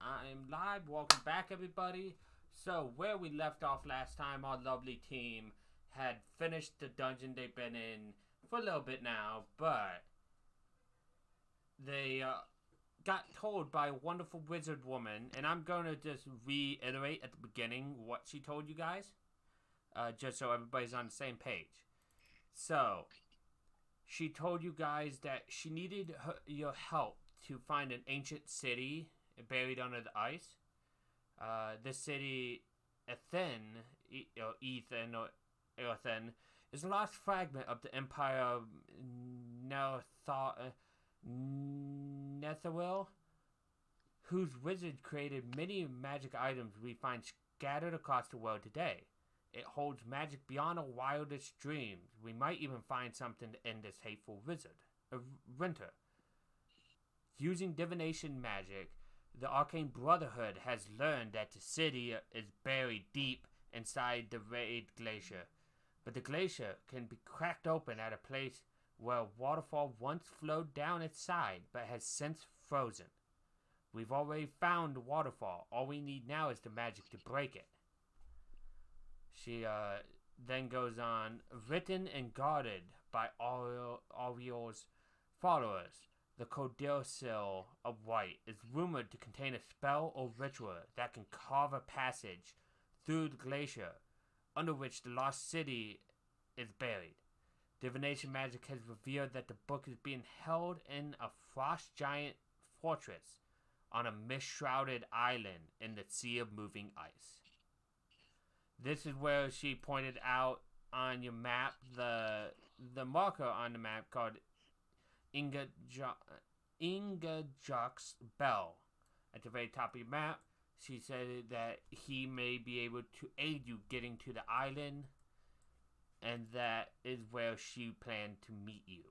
I'm live. Welcome back, everybody. So, where we left off last time, our lovely team had finished the dungeon they've been in for a little bit now, but they got told by a wonderful wizard woman, and I'm going to just reiterate at the beginning what she told you guys, just so everybody's on the same page. So, she told you guys that she needed your help to find an ancient city buried under the ice. This city, Ethen, is a lost fragment of the Empire of Netheril, whose wizard created many magic items we find scattered across the world today. It holds magic beyond our wildest dreams. We might even find something to end this hateful winter. Using divination magic, the Arcane Brotherhood has learned that the city is buried deep inside the Raid Glacier. But the glacier can be cracked open at a place where a waterfall once flowed down its side, but has since frozen. We've already found the waterfall. All we need now is the magic to break it. She then goes on, written and guarded by Ariel's followers. The Codicil of White is rumored to contain a spell or ritual that can carve a passage through the glacier under which the lost city is buried. Divination magic has revealed that the book is being held in a frost giant fortress on a mist-shrouded island in the sea of moving ice. This is where she pointed out on your map the marker on the map called Ingajak's Bell. At the very top of your map, she said that he may be able to aid you getting to the island, and that is where she planned to meet you.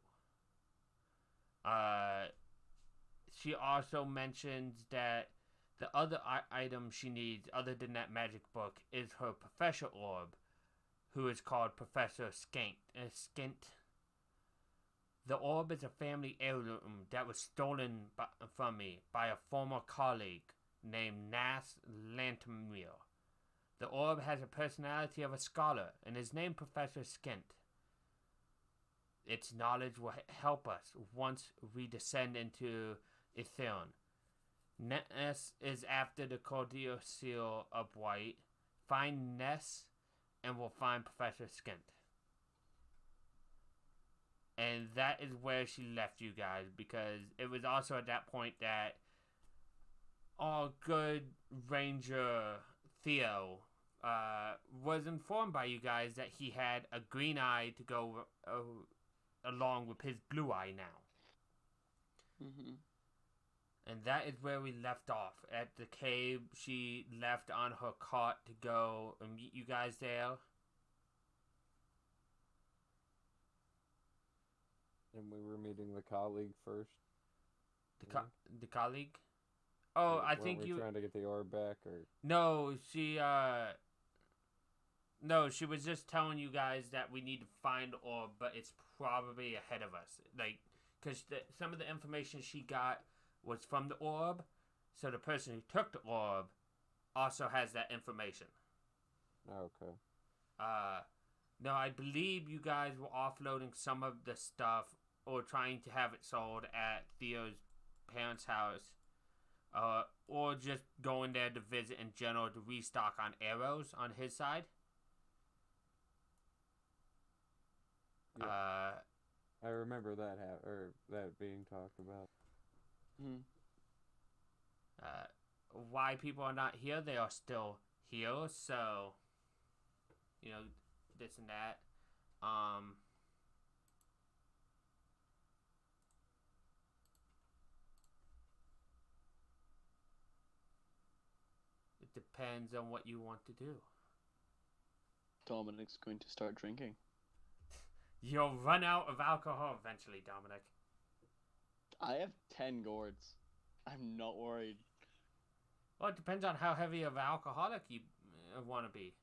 She also mentions that the other item she needs, other than that magic book, is her Professor Orb, who is called Professor Skint. The orb is a family heirloom that was stolen from me by a former colleague named Nas Lantamir. The orb has a personality of a scholar and is named Professor Skint. Its knowledge will help us once we descend into Ethern. Ness is after the Codicil of White. Find Ness and we'll find Professor Skint. And that is where she left you guys, because it was also at that point that our good Ranger Theo was informed by you guys that he had a green eye to go along with his blue eye now. Mm-hmm. And that is where we left off. At the cave, she left on her cart to go and meet you guys there. And we were meeting the colleague first. The colleague? Oh, I think you trying to get the orb back, or no? She was just telling you guys that we need to find the orb, but it's probably ahead of us. Like, because some of the information she got was from the orb, so the person who took the orb also has that information. Okay. No, I believe you guys were offloading some of the stuff or trying to have it sold at Theo's parents' house, or just going there to visit in general to restock on arrows on his side. Yeah. I remember that that being talked about. Why people are not here? They are still here, so this and that. It depends on what you want to do. Dominic's going to start drinking. You'll run out of alcohol eventually, Dominic. I have 10 gourds. I'm not worried. Well, it depends on how heavy of an alcoholic you want to be.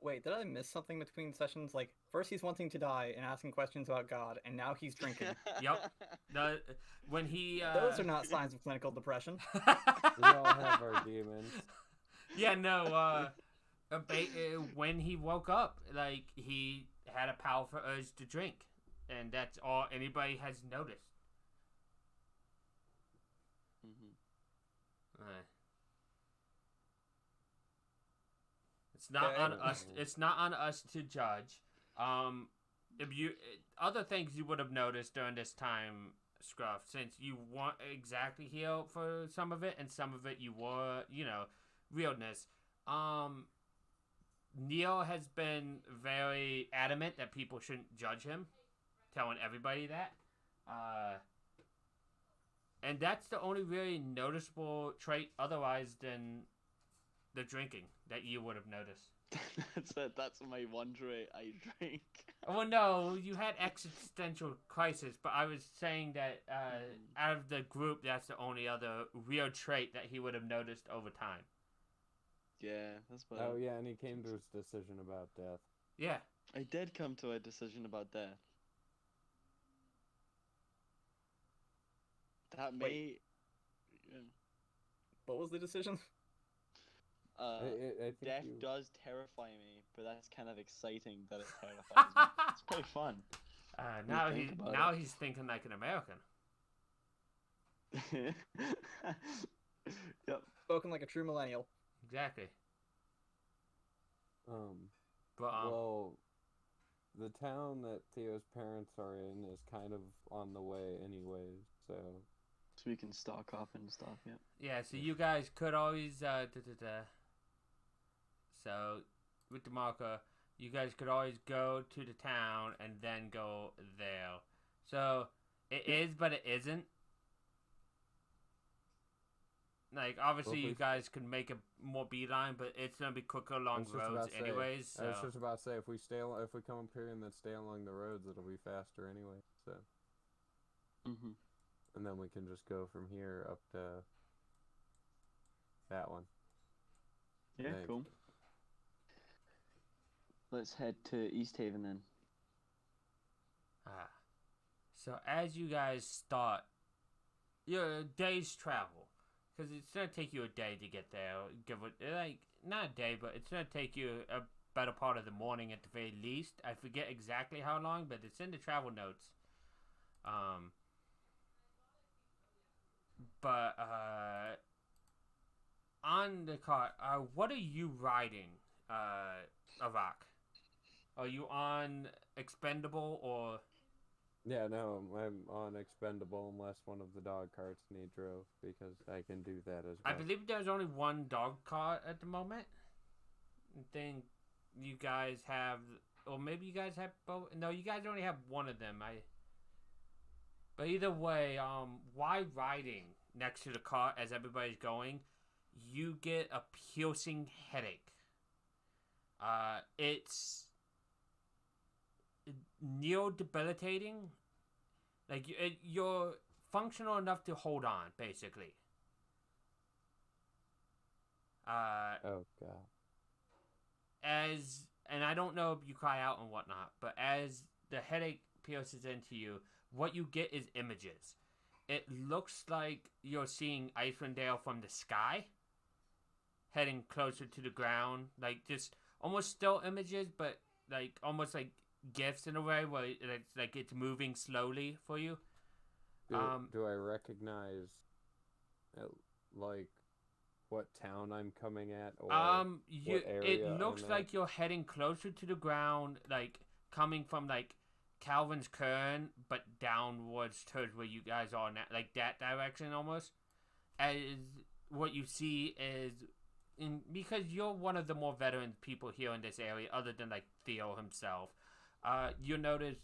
Wait, did I miss something between sessions? Like, first he's wanting to die and asking questions about God, and now he's drinking. Yep. When he Those are not signs of clinical depression. We all have our demons. Yeah, no. When he woke up, like he had a powerful urge to drink, and that's all anybody has noticed. Mm-hmm. It's not Okay. on us. It's not on us to judge. If you other things you would have noticed during this time, Scruff, since you weren't exactly here for some of it, and some of it you were, realness. Neil has been very adamant that people shouldn't judge him, telling everybody that. And that's the only really noticeable trait otherwise than the drinking that you would have noticed. That's my one trait. I drink. Oh no, you had existential crisis, but I was saying that out of the group, that's the only other real trait that he would have noticed over time. Yeah, that's better. Oh yeah, and he came to his decision about death. Yeah. I did come to a decision about death. That may. Wait. What was the decision? I think Death you... does terrify me, but that's kind of exciting that it terrifies me. It's pretty fun. Now he's thinking like an American. Yep. Spoken like a true millennial. Exactly. But well, the town that Theo's parents are in is kind of on the way anyways, so we can stock off and stuff. Yep. Yeah. So you guys could always So with the marker, you guys could always go to the town and then go there. So it is, but it isn't. Like, obviously, you guys can make a more beeline, but it's gonna be quicker along roads, anyways. So. I was just about to say, if we come up here and then stay along the roads, it'll be faster anyway. So. Mhm. And then we can just go from here up to that one. Yeah, Thanks. cool. Let's head to East Haven then. So as you guys start your day's travel, because it's gonna take you a day to get there. Give it not a day, but it's gonna take you a better part of the morning at the very least. I forget exactly how long, but it's in the travel notes. But on the car, what are you riding, Avak? Are you on Expendable or? Yeah, no, I'm on Expendable unless one of the dog carts need drove, because I can do that as well. I believe there's only one dog cart at the moment. I think you guys have, or maybe you guys have both. No, you guys only have one of them. But either way, while riding next to the cart as everybody's going, you get a piercing headache. It's near debilitating. Like, you're functional enough to hold on, basically. Oh god. And I don't know if you cry out and whatnot, but as the headache pierces into you, what you get is images. It looks like you're seeing Icewind Dale from the sky, heading closer to the ground, like just almost still images, but like almost like GIFs in a way where it's like it's moving slowly for you. Do I recognize like what town I'm coming at, or what area it looks I'm like at? you're heading closer to the ground, like coming from like Calvin's Cairn, but downwards towards where you guys are now, like that direction almost. As what you see is, because you're one of the more veteran people here in this area, other than like Theo himself, you notice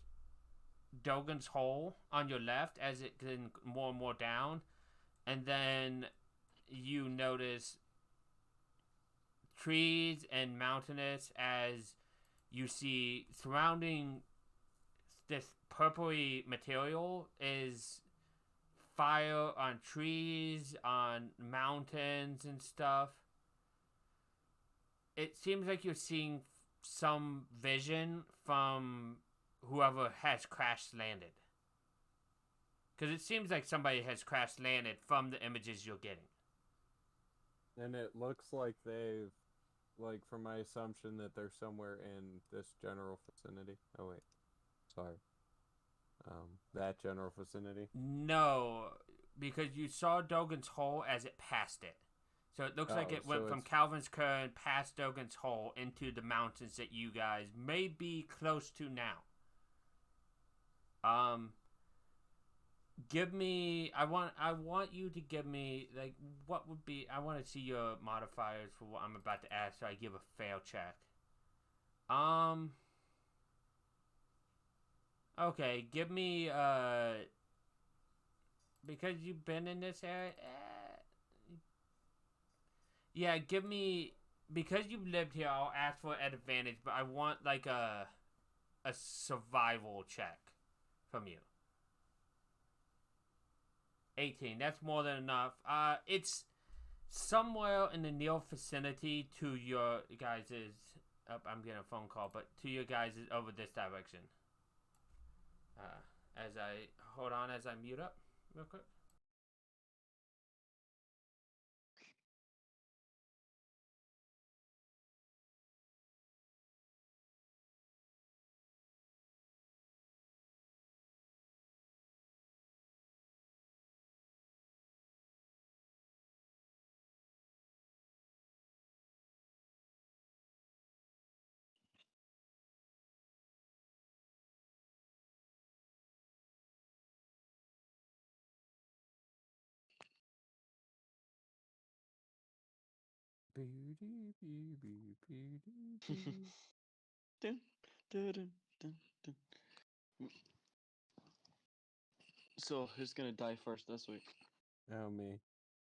Dogan's Hole on your left as it gets more and more down, and then you notice trees and mountainous as you see surrounding this purpley material is fire on trees, on mountains and stuff. It seems like you're seeing some vision from whoever has crash landed. Because it seems like somebody has crash landed from the images you're getting. And it looks like they've, like, from my assumption that they're somewhere in this general vicinity. Oh, wait. Sorry. That general vicinity. No, because you saw Dogan's Hole as it passed it. So it looks like it went from Calvin's Curve past Dogan's Hole into the mountains that you guys may be close to now. Give me. I want you to give me, like, what would be. I want to see your modifiers for what I'm about to ask, so I give a fail check. Okay, give me because you've been in this area. Yeah, give me, because you've lived here. I'll ask for an advantage, but I want like a survival check from you. 18. That's more than enough. It's somewhere in the near vicinity to your guys'. I'm getting a phone call, but to your guys' over this direction. As I hold on, as I mute up real quick. Dun, dun, dun, dun, dun. So, who's gonna die first this week? Oh, me.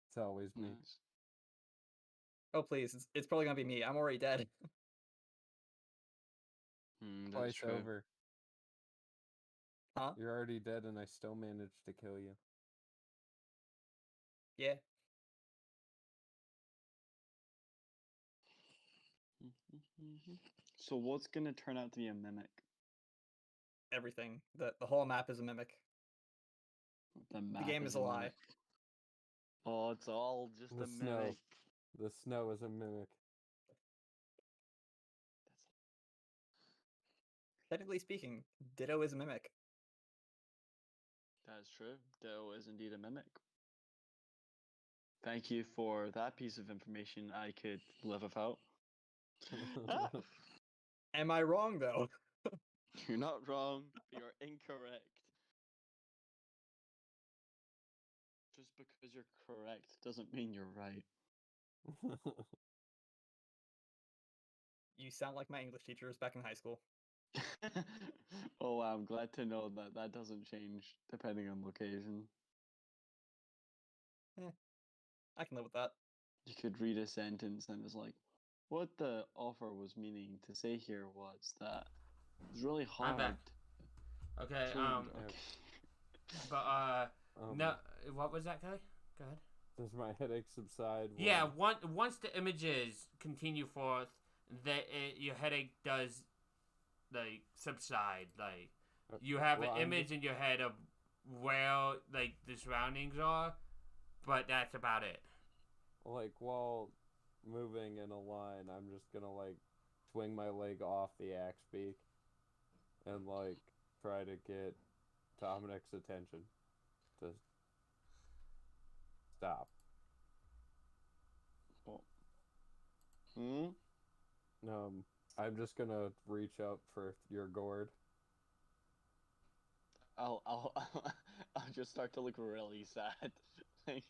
It's always me. Nice. Oh, please. It's probably gonna be me. I'm already dead. That's Twice true. over. Huh? You're already dead, and I still managed to kill you. Yeah. So, what's gonna turn out to be a mimic? Everything. The whole map is a mimic. The map game is a lie. mimic. Oh, it's all just The a snow. mimic. The snow is a mimic. Technically speaking, Ditto is a mimic. That is true. Ditto is indeed a mimic. Thank you for that piece of information I could live without. Am I wrong, though? You're not wrong. You're incorrect. Just because you're correct doesn't mean you're right. You sound like my English teachers back in high school. Oh, wow, I'm glad to know that that doesn't change depending on location. I can live with that. You could read a sentence and it's like, what the author was meaning to say here was that it's really hard. I'm back. Okay, Okay. but no, what was that, guy? Go ahead. Does my headache subside? Yeah, once the images continue forth, your headache does like subside. Like you have an image in your head of where like the surroundings are, but that's about it. Like while moving in a line, I'm just gonna like swing my leg off the axe beak and like try to get Dominic's attention to stop. Hmm? I'm just gonna reach up for your gourd. I'll just start to look really sad. like,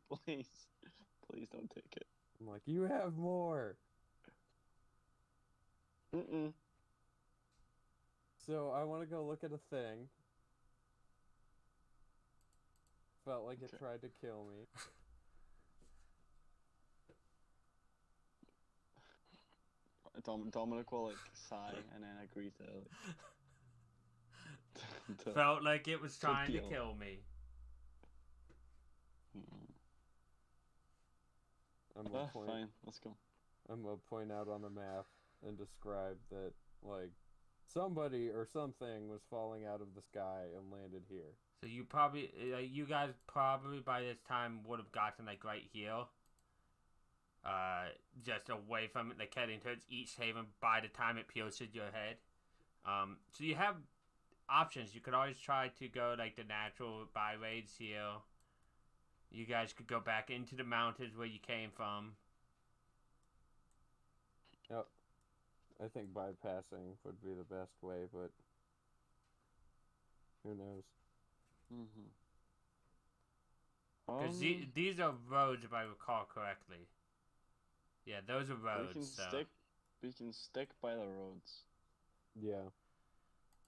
please don't take it. I'm like, you have more. Mm-mm. So I want to go look at a thing. Felt like it tried to kill me. Dominic will like sigh and then agree to Felt like it was trying to deal. kill me. I'm gonna Fine, let's go. I'm gonna point out on the map. and described that, like, somebody or something was falling out of the sky and landed here. So you guys probably by this time would have gotten like right here. Just away from it, like heading towards East Haven by the time it pierces your head. So you have options. You could always try to go like the natural byways here. You guys could go back into the mountains where you came from. Yep. I think bypassing would be the best way, but who knows? Mm-hmm. Because these are roads, if I recall correctly. Yeah, those are roads. We can stick by the roads. Yeah.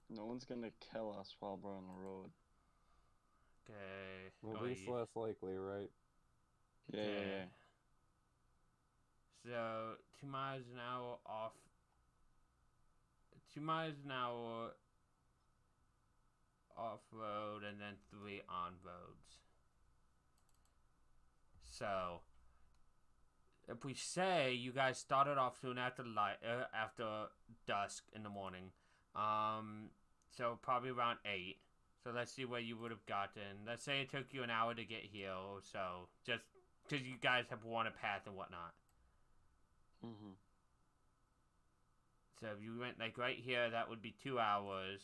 No one's gonna kill us while we're on the road. Okay. Well, at least less likely, right? Yeah. So 2 miles an hour off. 2 miles an hour off road, and then 3 on roads. So if we say you guys started off soon after after dusk in the morning, so probably around 8. So let's see where you would have gotten. Let's say it took you an hour to get here or so, just because you guys have worn a path and whatnot. Mm-hmm. So if you went like right here, that would be 2 hours.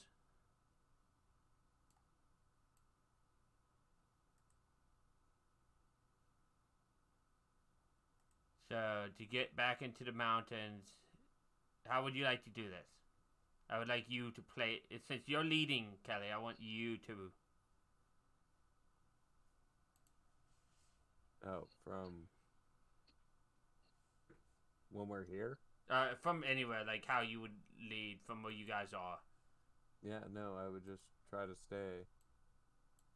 So to get back into the mountains, how would you like to do this? I would like you to play. Since you're leading, Kelly, I want you to. Oh, from when we're here? From anywhere, like how you would lead from where you guys are. Yeah, no, I would just try to stay.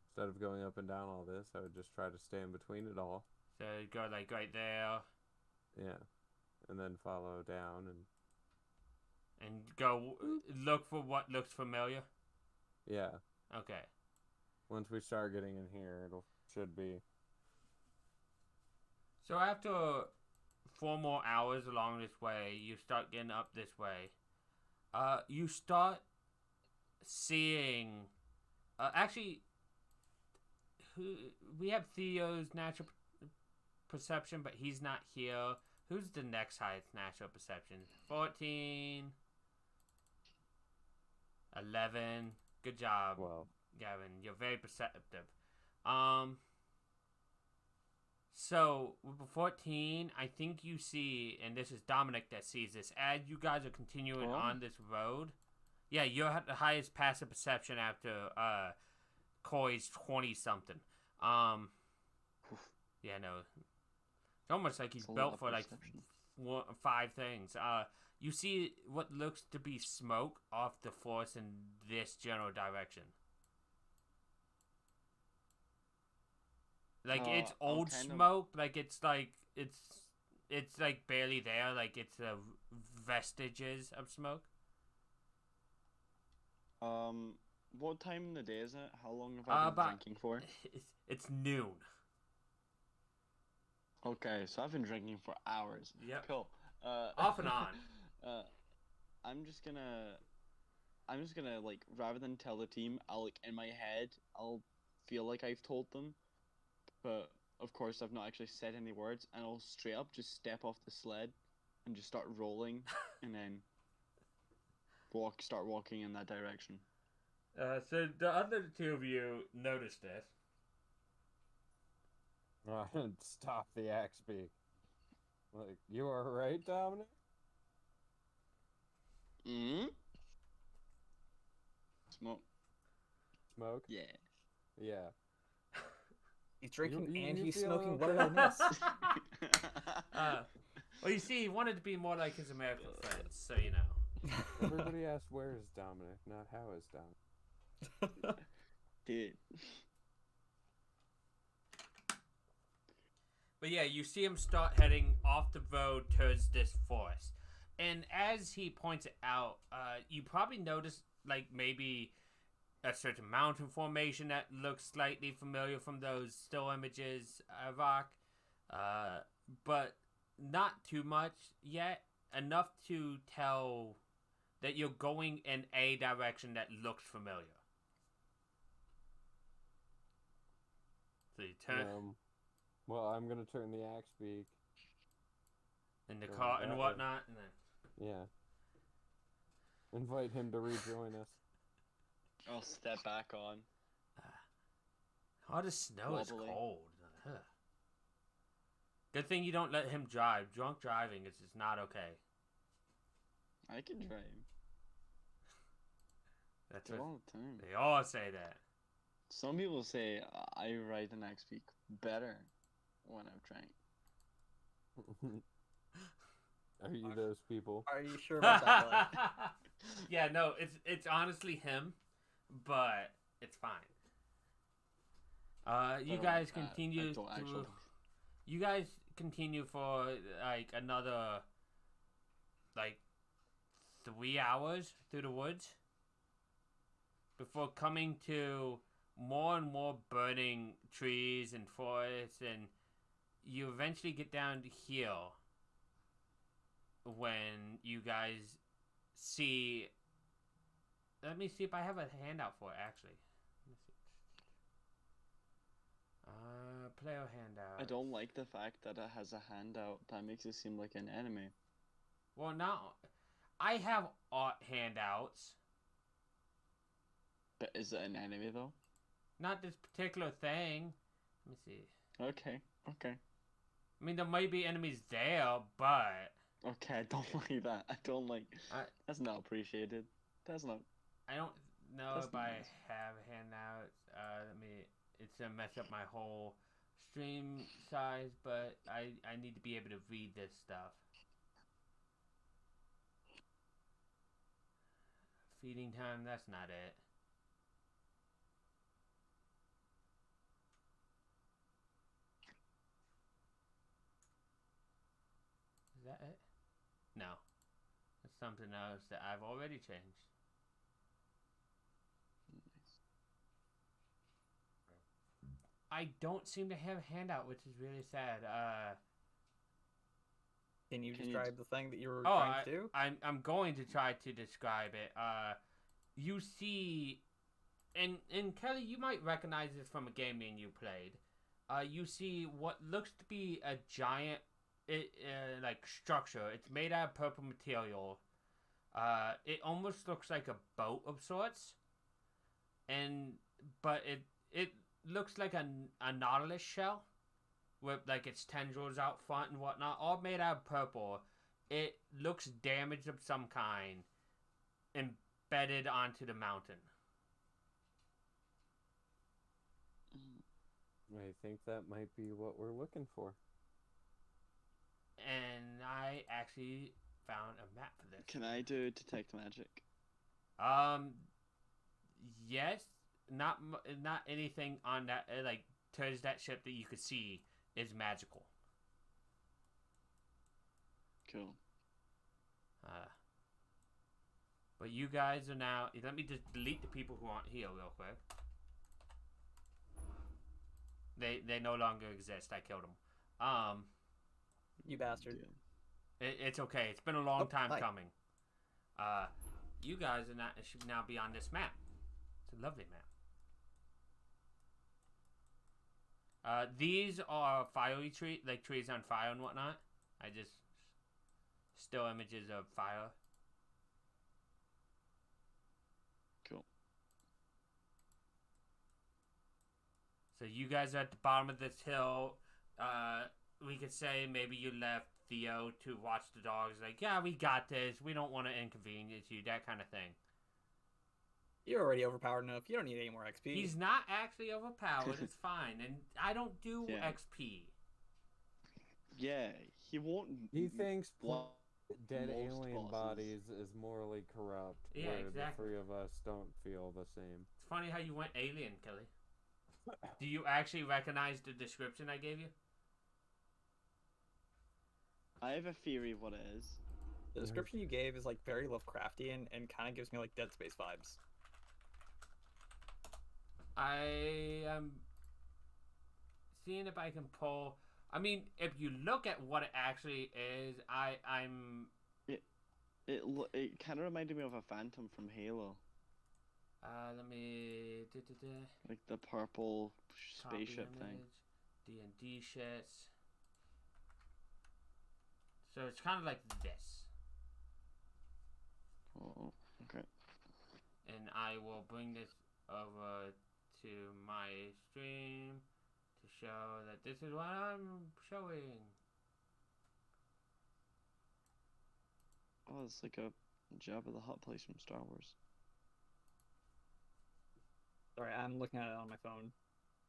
Instead of going up and down all this, I would just try to stay in between it all. So go like right there. Yeah. And then follow down and go look for what looks familiar. Yeah. Okay. Once we start getting in here, should be. So after 4 more hours along this way, you start getting up this way. You start seeing. Actually, we have Theo's natural perception, but he's not here. Who's the next highest natural perception? 14. 11. Good job, Well, Gavin. You're very perceptive. So, with 14, I think you see, and this is Dominic that sees this, as you guys are continuing on this road. Yeah, you're at the highest passive perception after Coy's 20-something. Yeah, no. It's almost like he's built for, like, 5 things. You see what looks to be smoke off the forest in this general direction. Like it's old smoke, like it's like barely there, like it's vestiges of smoke. What time in the day is it? How long have I been drinking for? It's noon. Okay, so I've been drinking for hours. Yep. Cool. Off and on. I'm just gonna like, rather than tell the team, I'll like in my head I'll feel like I've told them, but of course I've not actually said any words, and I'll straight up just step off the sled and just start rolling, and then start walking in that direction. So the other 2 of you noticed this. Stop the axe beak. Like, you are right, Dominic? Mm-hmm. Smoke? Yeah. Yeah. He's drinking and you he's feel smoking. okay? What did I miss? Well, you see, he wanted to be more like his American friends, so you know. Everybody asks, where is Dominic, not how is Dominic. Dude. But yeah, you see him start heading off the road towards this forest. And as he points it out, you probably notice, like, maybe a certain mountain formation that looks slightly familiar from those still images, Rock. But not too much yet. enough to tell that you're going in a direction that looks familiar. So you turn Well, I'm gonna turn the axe beak. in the go car that and way. whatnot, and then Yeah. Invite him to rejoin us. I'll step back on. oh, the snow is Wobbly. cold. Ugh. Good thing you don't let him drive. Drunk driving is just not okay. I can drive. That's Do it what all the time. they all say. That Some people say I ride an X-Peak better when I'm drank. Are you those people? Are you sure about that, Kelly? Yeah, no, it's honestly him, but it's fine. You But, guys I continue don't through. actually. You guys continue for like another like 3 hours through the woods before coming to more and more burning trees and forests, and you eventually get down to here when you guys see. Let me see if I have a handout for it, actually. Let me see. Player handout. I don't like the fact that it has a handout. That makes it seem like an enemy. Well, now I have art handouts. But is it an enemy though? Not this particular thing. Let me see. Okay. Okay. I mean, there might be enemies there, but Okay. I don't like that. I don't like. That's not appreciated. That's not. I don't know That's if I nice. have handouts. Let me. It's gonna mess up my whole stream size, but I need to be able to read this stuff. Feeding time. That's not it. Is that it? No. That's something else that I've already changed. I don't seem to have a handout, which is really sad. Can you Can you describe the thing that you were Oh, trying to do? I'm going to try to describe it. You see, and Kelly, you might recognize this from a game you played. You see what looks to be a giant, like structure. It's made out of purple material. It almost looks like a boat of sorts, but it looks like a nautilus shell, with like its tendrils out front and whatnot, all made out of purple. It looks damaged of some kind, embedded onto the mountain. I think that might be what we're looking for. And I actually found a map for this. Can I do detect magic? Yes, not anything on that like towards that ship that you could see is magical. Cool. But you guys are now. Let me just delete the people who aren't here real quick. They no longer exist. I killed them. You bastard. Yeah. It's okay. It's been a long Oh, time hi. coming. You guys are not should now be on this map. It's a lovely map. These are fiery trees, like trees on fire and whatnot. I just still images of fire. Cool. So you guys are at the bottom of this hill. We could say maybe you left Theo to watch the dogs. Like, yeah, we got this. We don't want to inconvenience you. That kind of thing. You're already overpowered enough. You don't need any more XP. He's not actually overpowered. It's fine. And I don't do Yeah. XP. Yeah, he won't. He thinks block dead most alien bosses. bodies is morally corrupt, Yeah, where exactly. the three of us don't feel the same. It's funny how you went alien, Kelly. Do you actually recognize the description I gave you? I have a theory of what it is. The description you gave is like very Lovecraftian and kind of gives me like Dead Space vibes. I am seeing if I can pull. I mean, if you look at what it actually is, I'm It kind of reminded me of a phantom from Halo, Let me like the purple copy spaceship thing. image, D&D shits. So it's kind of like this. Oh, okay. And I will bring this over to my stream to show that this is what I'm showing. Oh, it's like a Jabba the Hutt place from Star Wars. Sorry, I'm looking at it on my phone.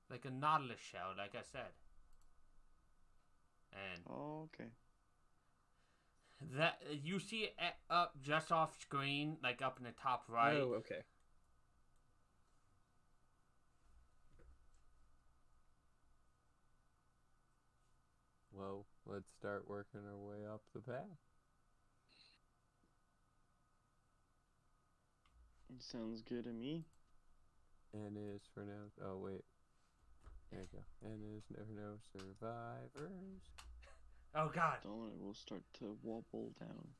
Like a nautilus shell, like I said. And Oh, okay. that you see it up just off screen, like up in the top right. Oh, okay. Well, let's start working our way up the path. Sounds good to me. N is for no. Oh wait. There you go. N is for no survivors. Oh God. Dominic will start to wobble down.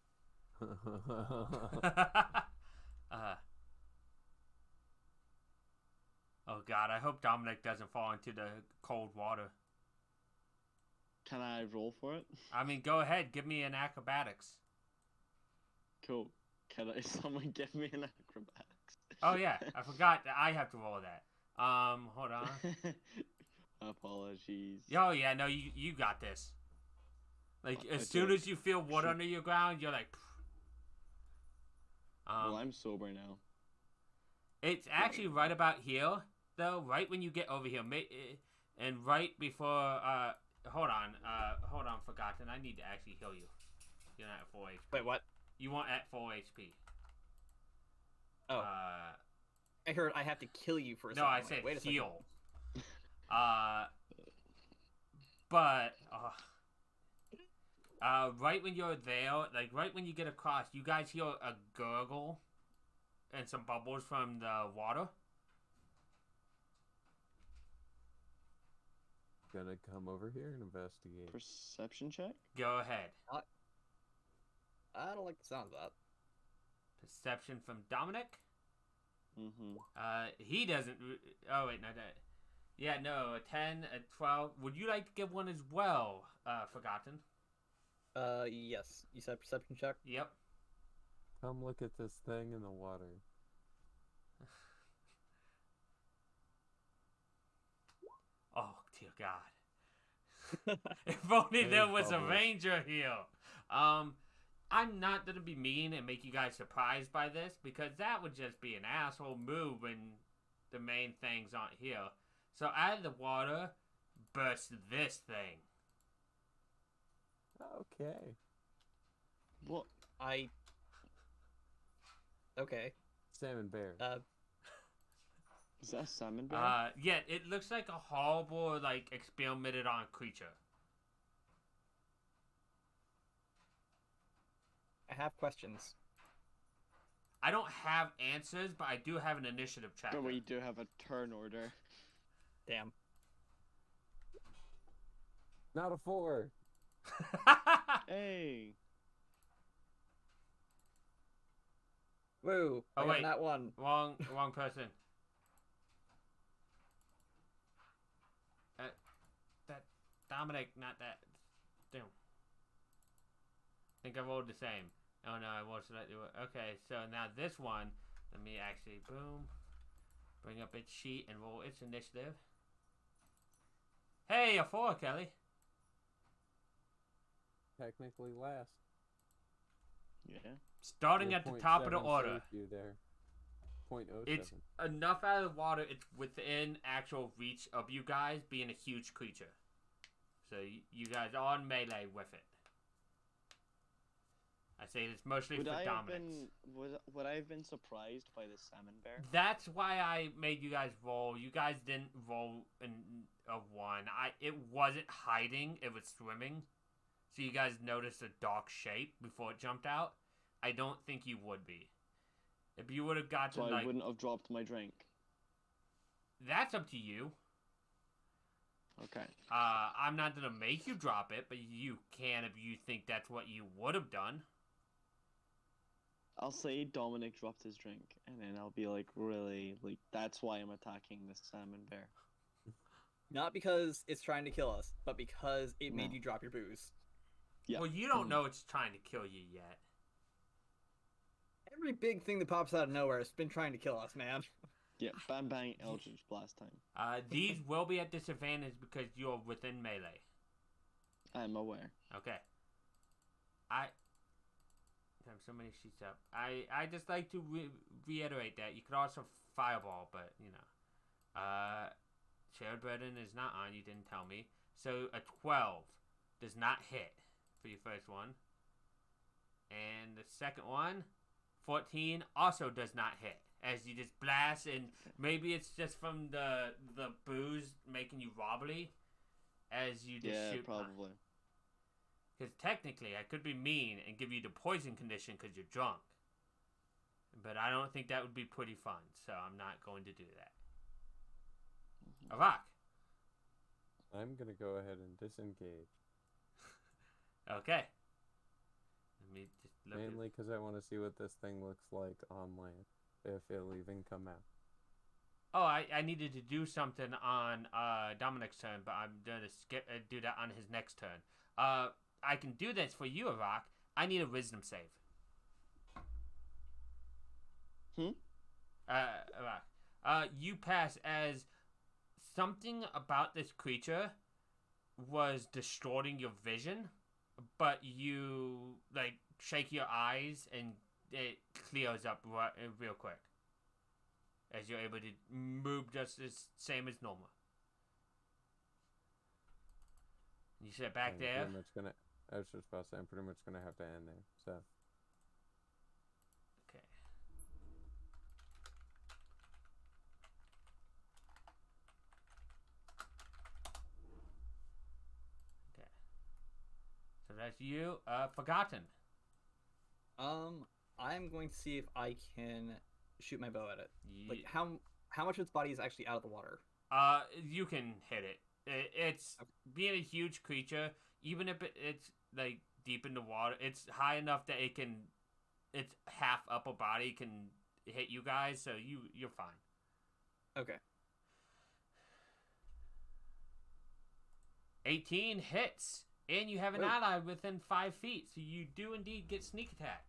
Oh God, I hope Dominic doesn't fall into the cold water. Can I roll for it? I mean, go ahead, give me an acrobatics. Cool. Can I someone give me an acrobatics? Oh yeah, I forgot that I have to roll that. Hold on. Apologies. Oh yeah, no, you got this. Like as soon as you feel water under your ground, you're like. Well, I'm sober now. It's actually right about here, though. Right when you get over here, and right before. Hold on, Forgotten. I need to actually heal you. You're not at 4 HP. Wait, what? You want at 4 HP. Oh. I heard I have to kill you for a second. No, I said wait a heal. But right when you're there, like right when you get across, you guys hear a gurgle and some bubbles from the water. Gonna come over here and investigate. Perception check? Go ahead. I don't like the sound of that. Perception from Dominic. Mm-hmm. He doesn't. Oh wait, no, that. Yeah, no, a 10, a 12. Would you like to give one as well, Forgotten? Yes. You said perception check? Yep. Come look at this thing in the water. Oh, dear God. If only there was a ranger here. I'm not going to be mean and make you guys surprised by this, because that would just be an asshole move when the main things aren't here. So out of the water bursts this thing. Okay. What? Okay. Salmon bear. Is that a salmon bear? Yeah, it looks like a horrible, like, experimented on creature. I have questions. I don't have answers, but I do have an initiative check. But we do have a turn order. Damn. Not a 4. Hey. Woo! Oh, I got wait. that one. Wrong person. That Dominic, not that. Damn. I think I rolled the same. Oh no, I rolled slightly. Okay, so now this one, let me actually boom, bring up its sheet and roll its initiative. Hey, a 4, Kelly. Technically last. Yeah. Starting at the top of the order. You there. 0.07. It's enough out of the water. It's within actual reach of you guys being a huge creature. So you guys are on melee with it. I say it's mostly for dominance. Would I have been surprised by the salmon bear? That's why I made you guys roll. You guys didn't roll a 1. It wasn't hiding. It was swimming. So you guys noticed a dark shape before it jumped out. I don't think you would be. If you would have gotten So I wouldn't have dropped my drink. That's up to you. Okay. I'm not gonna make you drop it, but you can if you think that's what you would have done. I'll say Dominic dropped his drink, and then I'll be like, really, like that's why I'm attacking this salmon bear. Not because it's trying to kill us, but because it made No. you drop your booze. Yeah. Well, you don't know it's trying to kill you yet. Every big thing that pops out of nowhere has been trying to kill us, man. Yeah, bang bang Eldritch Blast time. These will be at disadvantage because you're within melee. I'm aware. Okay. I have so many sheets up. I just like to reiterate that you could also fireball, but you know, shared burden is not on. You didn't tell me. So a 12 does not hit for your first one, and the second one, 14, also does not hit. As you just blast, and maybe it's just from the booze making you wobbly, as you just shoot. Yeah, probably. Because technically, I could be mean and give you the poison condition because you're drunk. But I don't think that would be pretty fun, so I'm not going to do that. Avak. I'm gonna go ahead and disengage. Okay. Let me just look Mainly because I want to see what this thing looks like on land, if it'll even come out. Oh, I needed to do something on Dominic's turn, but I'm going to do that on his next turn. I can do this for you, Avak. I need a wisdom save. Avak. You pass as something about this creature was distorting your vision, but you like shake your eyes and it clears up real quick as you're able to move just as same as normal. You sit back there. I was just about to say, I'm pretty much gonna have to end there. So. Okay. Okay. So that's you. Forgotten. I'm going to see if I can shoot my bow at it. Like how much of its body is actually out of the water? You can hit it. It's being a huge creature. Even if it's like deep in the water, it's high enough that its half upper body can hit you guys. So you're fine. Okay. 18 hits, and you have an ally within 5 feet, so you do indeed get sneak attack.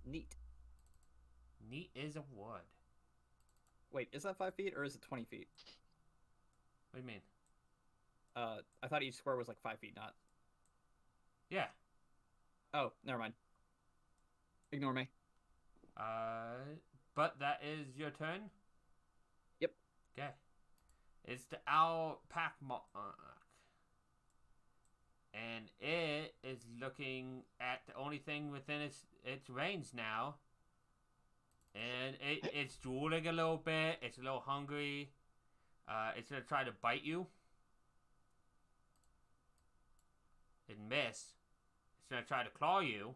Neat. Neat is a word. Wait, is that 5 feet or is it 20 feet? What do you mean? I thought each square was like 5 feet, not. Yeah. Oh, never mind. Ignore me. But that is your turn? Yep. Okay. It's the owl pack and it is looking at the only thing within its range now. And it's drooling a little bit. It's a little hungry. It's going to try to bite you. It miss. It's going to try to claw you.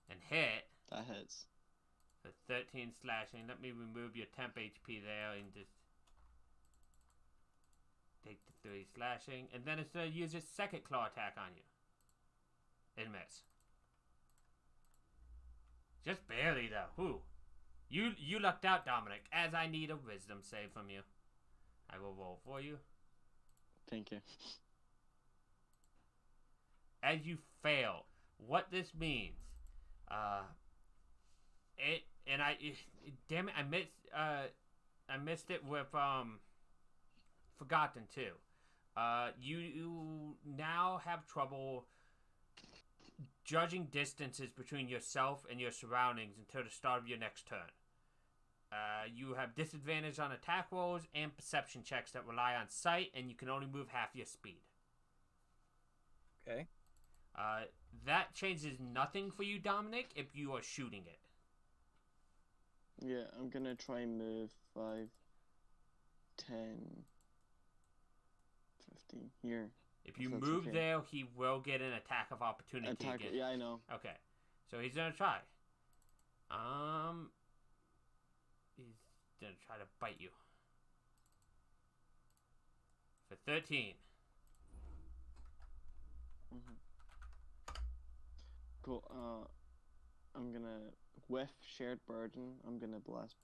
And hit. That hits. For 13 slashing. Let me remove your temp HP there and just take the 3 slashing. And then it's going to use its second claw attack on you. And miss. Just barely though. Whew. You lucked out, Dominic, as I need a wisdom save from you. I will roll for you. Thank you. As you fail, what this means, damn it, I missed it with Forgotten too. You now have trouble judging distances between yourself and your surroundings until the start of your next turn. You have disadvantage on attack rolls and perception checks that rely on sight, and you can only move half your speed. Okay. That changes nothing for you, Dominic, if you are shooting it. Yeah, I'm gonna try and move 5, 10, 15. Here. If you move there, he will get an attack of opportunity again. Yeah, I know. Okay. So he's gonna try. He's gonna try to bite you. For 13. Mhm. Cool. I'm gonna with shared burden. I'm gonna blast.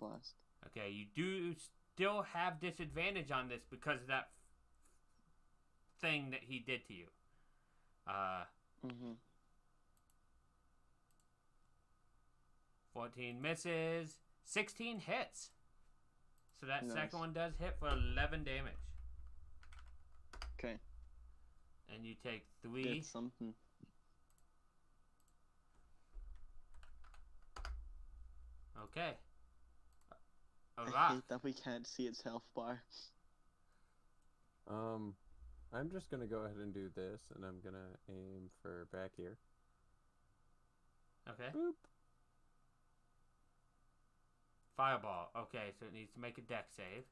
Okay, you do still have disadvantage on this because of that thing that he did to you. Mhm. 14 misses, 16 hits. So that Nice. second one does hit for 11 damage. Okay. And you take 3. Did something. Okay. I Alright. hate that we can't see its health bar. I'm just gonna go ahead and do this, and I'm gonna aim for back here. Okay. Boop. Fireball. Okay, so it needs to make a dex save.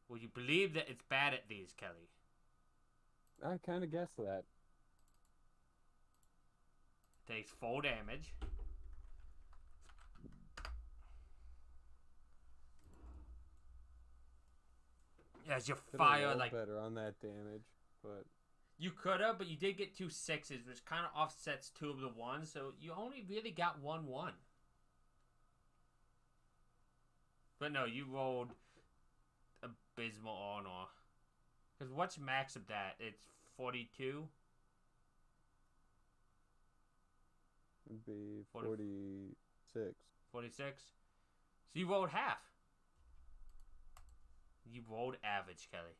Well, you believe that it's bad at these, Kelly. I kind of guessed that. Takes 4 damage. As you Could've fire rolled like better on that damage, but you could have, but you did get 2 6s, which kind of offsets 2 of the 1s, so you only really got 1 1. But no, you rolled abysmal honor. Because what's max of that? It's 42. it'd be 46. 46. So you rolled half. You rolled average, Kelly.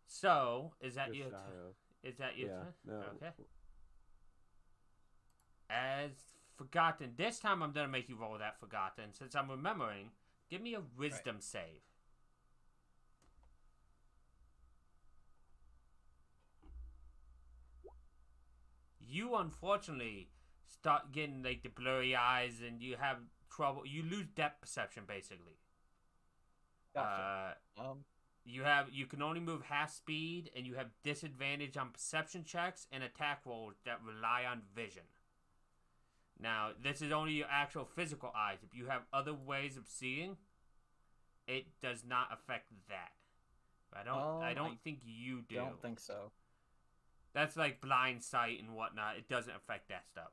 So, is that Just your shy of. is that your Yeah, turn? no. Okay. As Forgotten, this time I'm gonna make you roll that Forgotten. Since I'm remembering, give me a wisdom save. You unfortunately start getting like the blurry eyes and you have trouble. You lose depth perception basically. Gotcha. You can only move half speed, and you have disadvantage on perception checks and attack rolls that rely on vision. Now, this is only your actual physical eyes. If you have other ways of seeing, it does not affect that. I don't think you do. Don't think so. That's like blind sight and whatnot. It doesn't affect that stuff.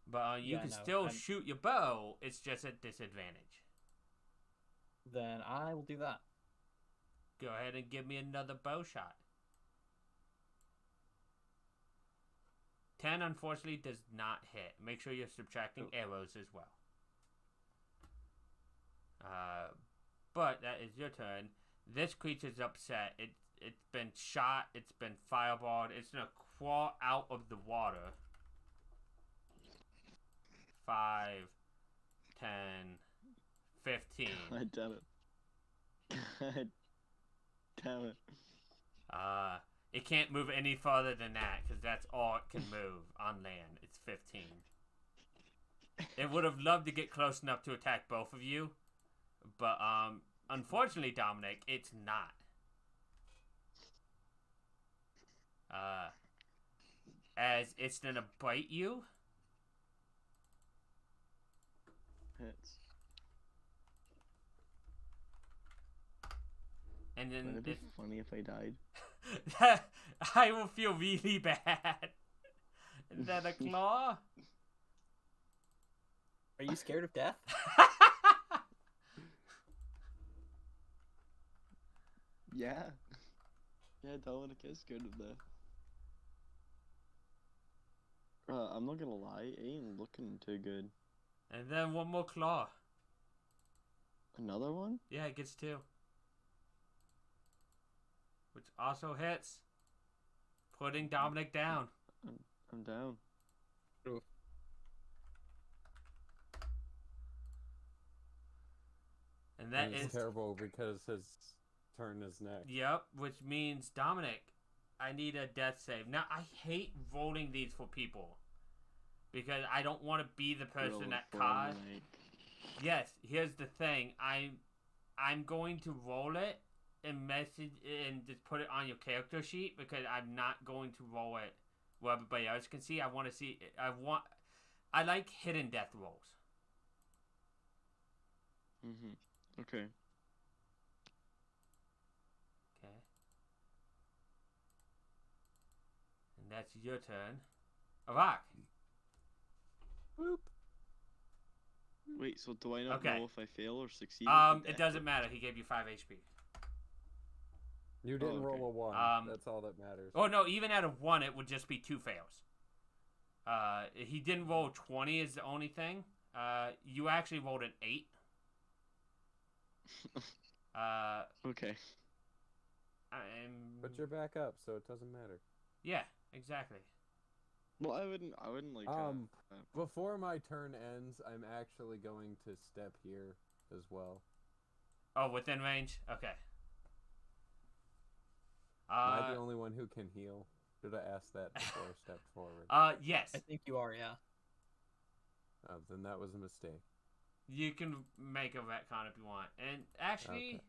But you Yeah, can no, still shoot your bow. It's just at disadvantage. Then I will do that. Go ahead and give me another bow shot. 10, unfortunately, does not hit. Make sure you're subtracting arrows as well. But that is your turn. This creature's upset. It's been shot. It's been fireballed. It's gonna crawl out of the water. 5, 10, 15. God damn it. God damn it. It can't move any farther than that because that's all it can move on land. It's 15. It would have loved to get close enough to attack both of you, but unfortunately, Dominic, it's not. As it's gonna bite you. Hits. And then Would it be funny if I died? I will feel really bad. Is that a claw? Are you scared of death? Yeah. Yeah, Dominic is scared of death. I'm not gonna lie, it ain't looking too good. And then one more claw. Another one? Yeah, it gets 2. Which also hits. Putting Dominic down. I'm down. Oof. And that is terrible because his turn is next. Yep, which means Dominic, I need a death save. Now I hate rolling these for people because I don't want to be the person that caused. Yes, here's the thing. I'm going to roll it and message and just put it on your character sheet because I'm not going to roll it where everybody else can see. I want to see. I like hidden death rolls. Okay. Okay. And that's your turn. Avak. Boop. Wait, so do I not Okay. know if I fail or succeed? with the It deck, doesn't or- matter. He gave you 5 HP. You didn't okay. roll a 1. That's all that matters. Oh, no, even out of 1, it would just be 2 fails. He didn't roll 20 is the only thing. You actually rolled an 8. Okay. But you're back up, so it doesn't matter. Yeah, exactly. Well, I wouldn't like. Before my turn ends, I'm actually going to step here as well. Oh, within range? Okay. Am I the only one who can heal? Should I ask that before I step forward? Yes. I think you are, yeah. Oh, then that was a mistake. You can make a retcon if you want. And actually, Okay.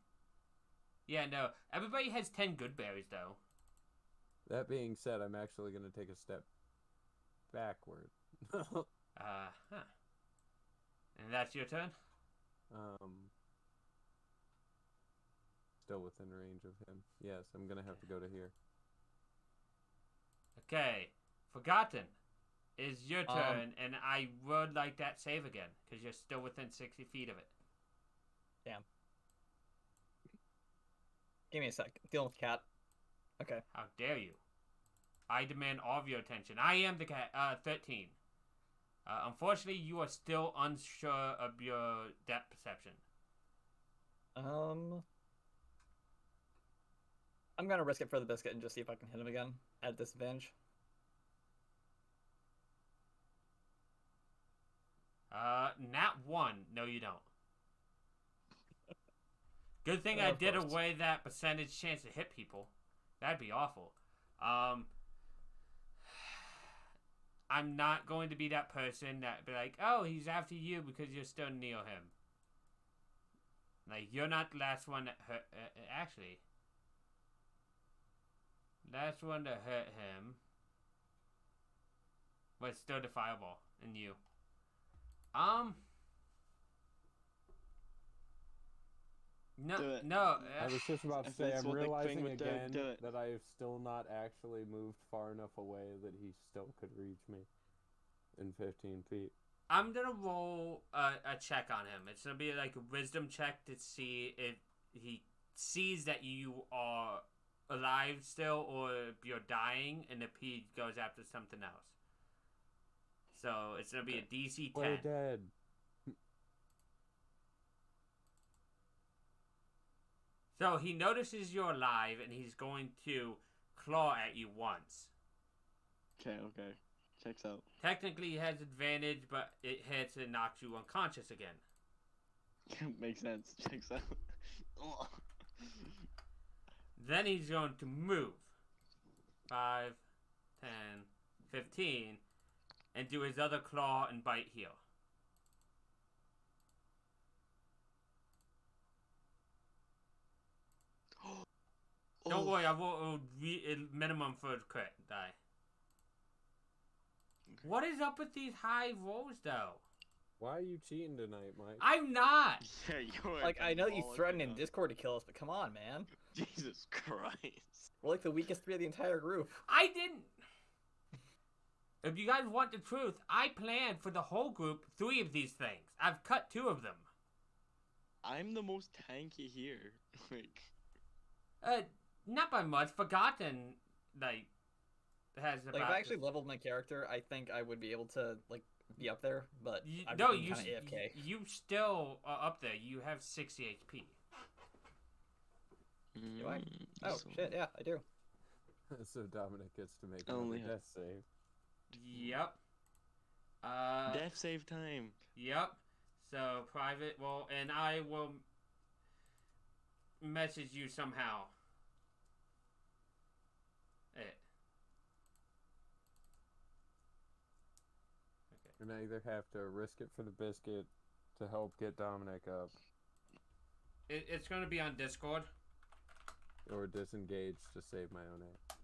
yeah, no. Everybody has 10 good berries, though. That being said, I'm actually going to take a step backward. Huh. And that's your turn? Still within range of him. Yes, I'm going to have to go to here. Okay. Forgotten is your turn, and I would like that save again, because you're still within 60 feet of it. Damn. Give me a sec. Dealing with cat. Okay. How dare you? I demand all of your attention. I am the cat. 13. Unfortunately, you are still unsure of your depth perception. I'm gonna risk it for the biscuit and just see if I can hit him again at disadvantage. Nat 1. No, you don't. Good thing I Of did course. away that percentage chance to hit people. That'd be awful. I'm not going to be that person that be like, oh, he's after you because you're still near him. Like, you're not the last one that hurt. Actually, last one to hurt him was still the fireball and you. No, Do it. no. I was just about to If say, that's I'm what the thing realizing would do, again do it. that I have still not actually moved far enough away that he still could reach me in 15 feet. I'm gonna roll a check on him. It's gonna be like a wisdom check to see if he sees that you are alive still, or if you're dying, and if he goes after something else. So it's gonna be a DC 10. We're dead. So he notices you're alive, and he's going to claw at you once. Okay. Checks out. Technically, he has advantage, but it hits and knocks you unconscious again. Makes sense. Checks out. Ugh. Then he's going to move 5, 10, 15, and do his other claw and bite here. Don't worry, I will minimum for a crit die. What is up with these high rolls, though? Why are you cheating tonight, Mike? I'm not! Yeah, you're Like, I know you demolished threatened in enough. Discord to kill us, but come on, man. Jesus Christ. We're like the weakest 3 of the entire group. I didn't! If you guys want the truth, I planned for the whole group 3 of these things. I've cut 2 of them. I'm the most tanky here. Like, Not by much. Forgotten, like, has about... Like, if I actually leveled my character, I think I would be able to, like, be up there, but I'm no, kind you of AFK. you still are up there. You have 60 HP. Do I? Oh, so- shit, yeah, I do. So Dominic gets to make Only another have- death save. Yep. Death save time. Yep. So private. Well, and I will message you somehow. Okay. And I either have to risk it for the biscuit to help get Dominic up, It's going to be on Discord. or disengage to save my own ass.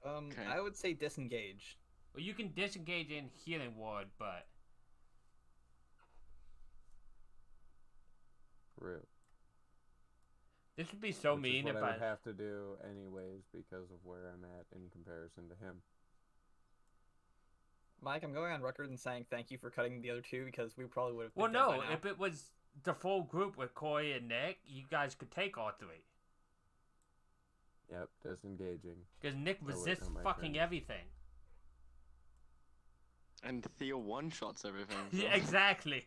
Okay. I would say disengage. Well, you can disengage in healing ward, but Real. This would be so which mean is what if I would have to do anyways because of where I'm at in comparison to him. Mike, I'm going on record and saying thank you for cutting the other two because we probably would have. Well, been dead by no, now. if it was the full group with Coy and Nick, you guys could take all three. Yep, disengaging. Because Nick wait, resists no, my fucking turn. everything. And Theo one-shots everything. So. Yeah, exactly.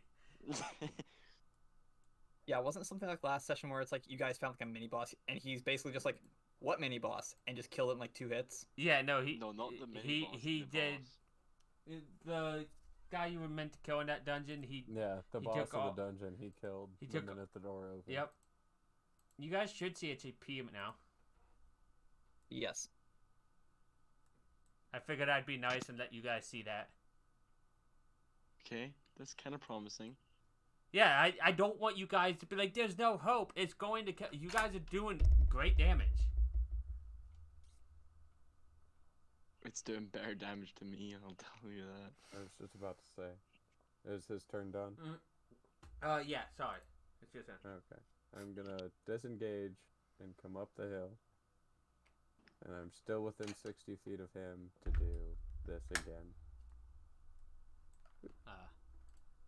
Yeah, wasn't it something like last session where it's like you guys found like a mini boss and he's basically just like, what mini boss? And just killed it in like 2 hits? Yeah, no, he No, not the mini boss. he the did boss. the guy you were meant to kill in that dungeon. Yeah, the he boss took all- of the dungeon he killed he the took- minute the door opened. Yep. You guys should see HP now. Yes. I figured I'd be nice and let you guys see that. Okay, that's kind of promising. Yeah, I don't want you guys to be like, there's no hope. It's going to kill. You guys are doing great damage. It's doing better damage to me, I'll tell you that. I was just about to say. Is his turn done? Yeah, sorry. It's your turn. Okay. I'm gonna disengage and come up the hill. And I'm still within 60 feet of him to do this again.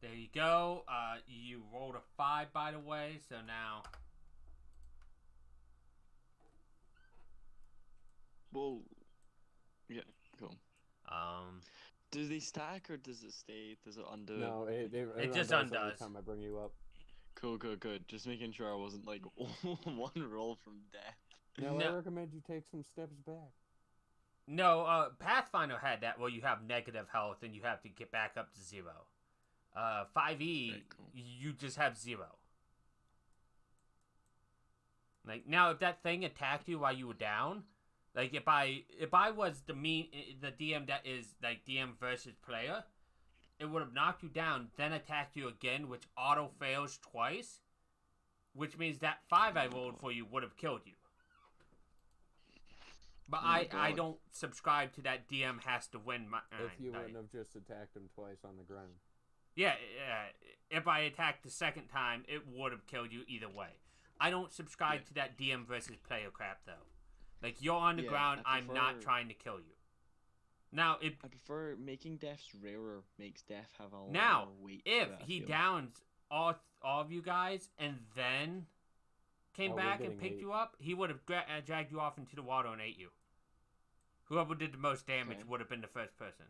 There you go. You rolled a 5, by the way, so now... Well, yeah, cool. Um, Do they stack or does it stay? Does it undo? No, it just undoes every undoes. time I bring you up. Cool, good, good. Just making sure I wasn't like one roll from death. No, No. I recommend you take some steps back. no, Pathfinder had that where you have negative health and you have to get back up to 0. 5e, Very cool. you just have 0. Like, now if that thing attacked you while you were down, like if I was the DM that is like DM versus player, it would have knocked you down, then attacked you again, which auto fails twice, which means that 5 I rolled for you would have killed you. But Oh my I God. don't subscribe to that DM has to win my. If you like- wouldn't have just attacked him twice on the ground. Yeah, if I attacked the second time, it would have killed you either way. I don't subscribe Yeah. to that DM versus player crap though. Like you're on the Yeah, ground, I I'm not prefer- trying to kill you. Now, I prefer making deaths rarer makes death have a lot Now, more weight. if to it, I he feel. downs all of you guys and then came Oh, we're back and getting picked 8. you up, he would have dragged you off into the water and ate you. Whoever did the most damage Okay. would have been the first person.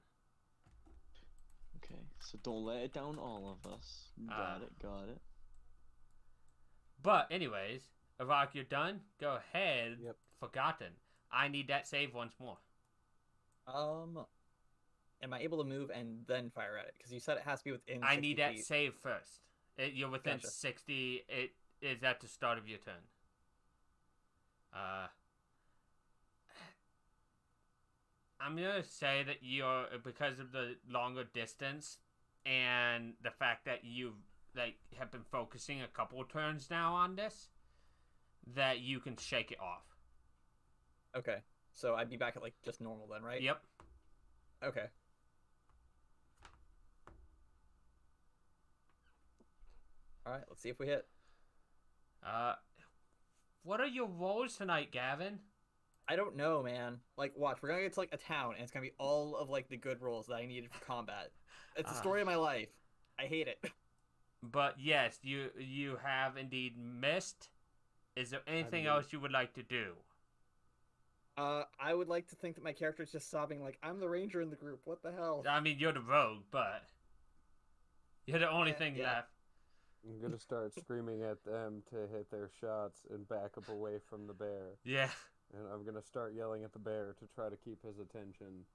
Okay, so don't let it down all of us. Got it. But anyways, Avak, you're done. Go ahead. Yep. Forgotten. I need that save once more. Am I able to move and then fire at it? Because you said it has to be within. I 60 need that feet. save first. You're within Gotcha. 60. It is at the start of your turn. I'm gonna say that you're, because of the longer distance and the fact that you have been focusing a couple of turns now on this, that you can shake it off. Okay, so I'd be back at like just normal then, right? Yep. Okay. All right, let's see if we hit. What are your rolls tonight, Gavin? I don't know, man. Like, watch, we're gonna get to like a town, and it's gonna be all of like the good rolls that I needed for combat. It's the story of my life. I hate it. But yes, you have indeed missed. Is there anything mean- else you would like to do? I would like to think that my character's just sobbing like, I'm the ranger in the group. What the hell? I mean, you're the rogue, but you're the only Yeah, thing yeah. left. I'm gonna start screaming at them to hit their shots and back up away from the bear. Yeah. And I'm gonna start yelling at the bear to try to keep his attention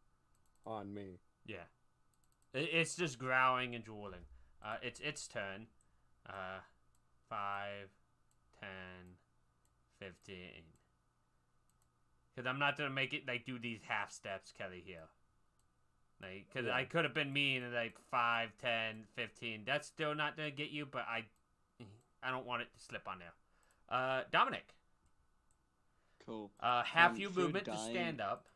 on me. Yeah. It's just growling and drooling. It's its turn. 5, 10, 15. Because I'm not going to make it, like, do these half steps, Kelly, here. Like, because Yeah. I could have been mean at, like, 5, 10, 15. That's still not going to get you, but I don't want it to slip on there. Dominic. Cool. Have you through movement to dying- stand up.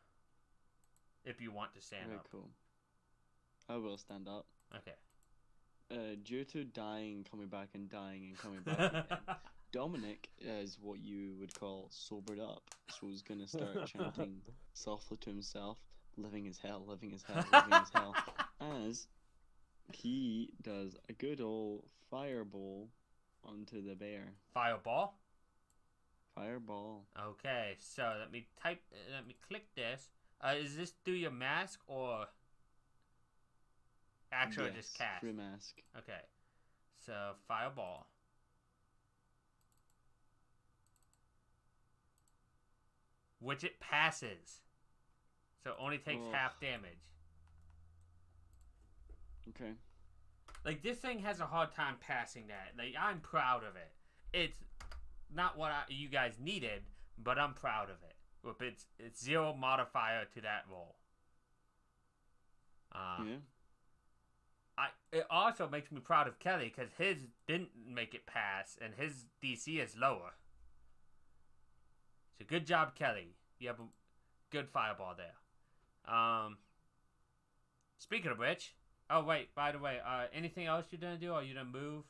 If you want to stand Very up. cool. I will stand up. Okay. Due to dying, coming back and dying and coming back again, Dominic is what you would call sobered up, so he's gonna start chanting softly to himself, living as hell, living as hell, living as hell, as he does a good old fireball onto the bear. Fireball. Fireball. Okay, so let me click this. Is this through your mask or actually Yes, just cast? through mask. Okay, so fireball. Which it passes. So it only takes half damage. Okay. Like, this thing has a hard time passing that. Like, I'm proud of it. It's not what you guys needed, but I'm proud of it. It's 0 modifier to that roll. Yeah. It also makes me proud of Kelly, because his didn't make it pass, and his DC is lower. So good job, Kelly. You have a good fireball there. Speaking of which, oh wait, by the way, anything else you're gonna do? Or you gonna move,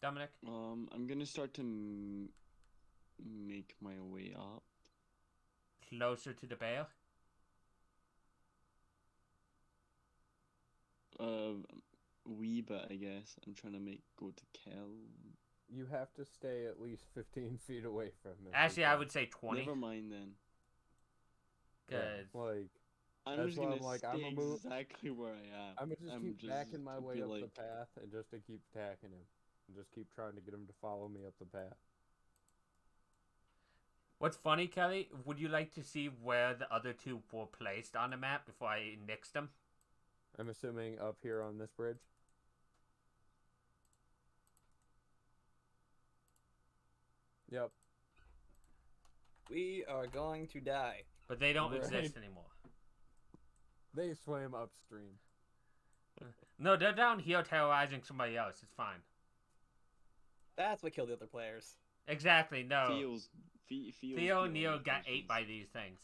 Dominic? I'm gonna start to make my way up. Closer to the bear. Wee bit, I guess. I'm trying to go to Kel. You have to stay at least 15 feet away from him. Actually, I would say 20. Never mind then. Good. Yeah, like, I'm that's just why gonna I'm like, stay I'm gonna move. exactly where I am. I'm gonna just keep backing my way be up like, the path and just to keep attacking him. And just keep trying to get him to follow me up the path. What's funny, Kelly? Would you like to see where the other two were placed on the map before I nixed them? I'm assuming up here on this bridge. Yep. We are going to die. But they don't Right. exist anymore. They swam upstream. No, they're down here terrorizing somebody else. It's fine. That's what killed the other players. Exactly, no. Theo's Theo and the Neo only got persons. ate by these things.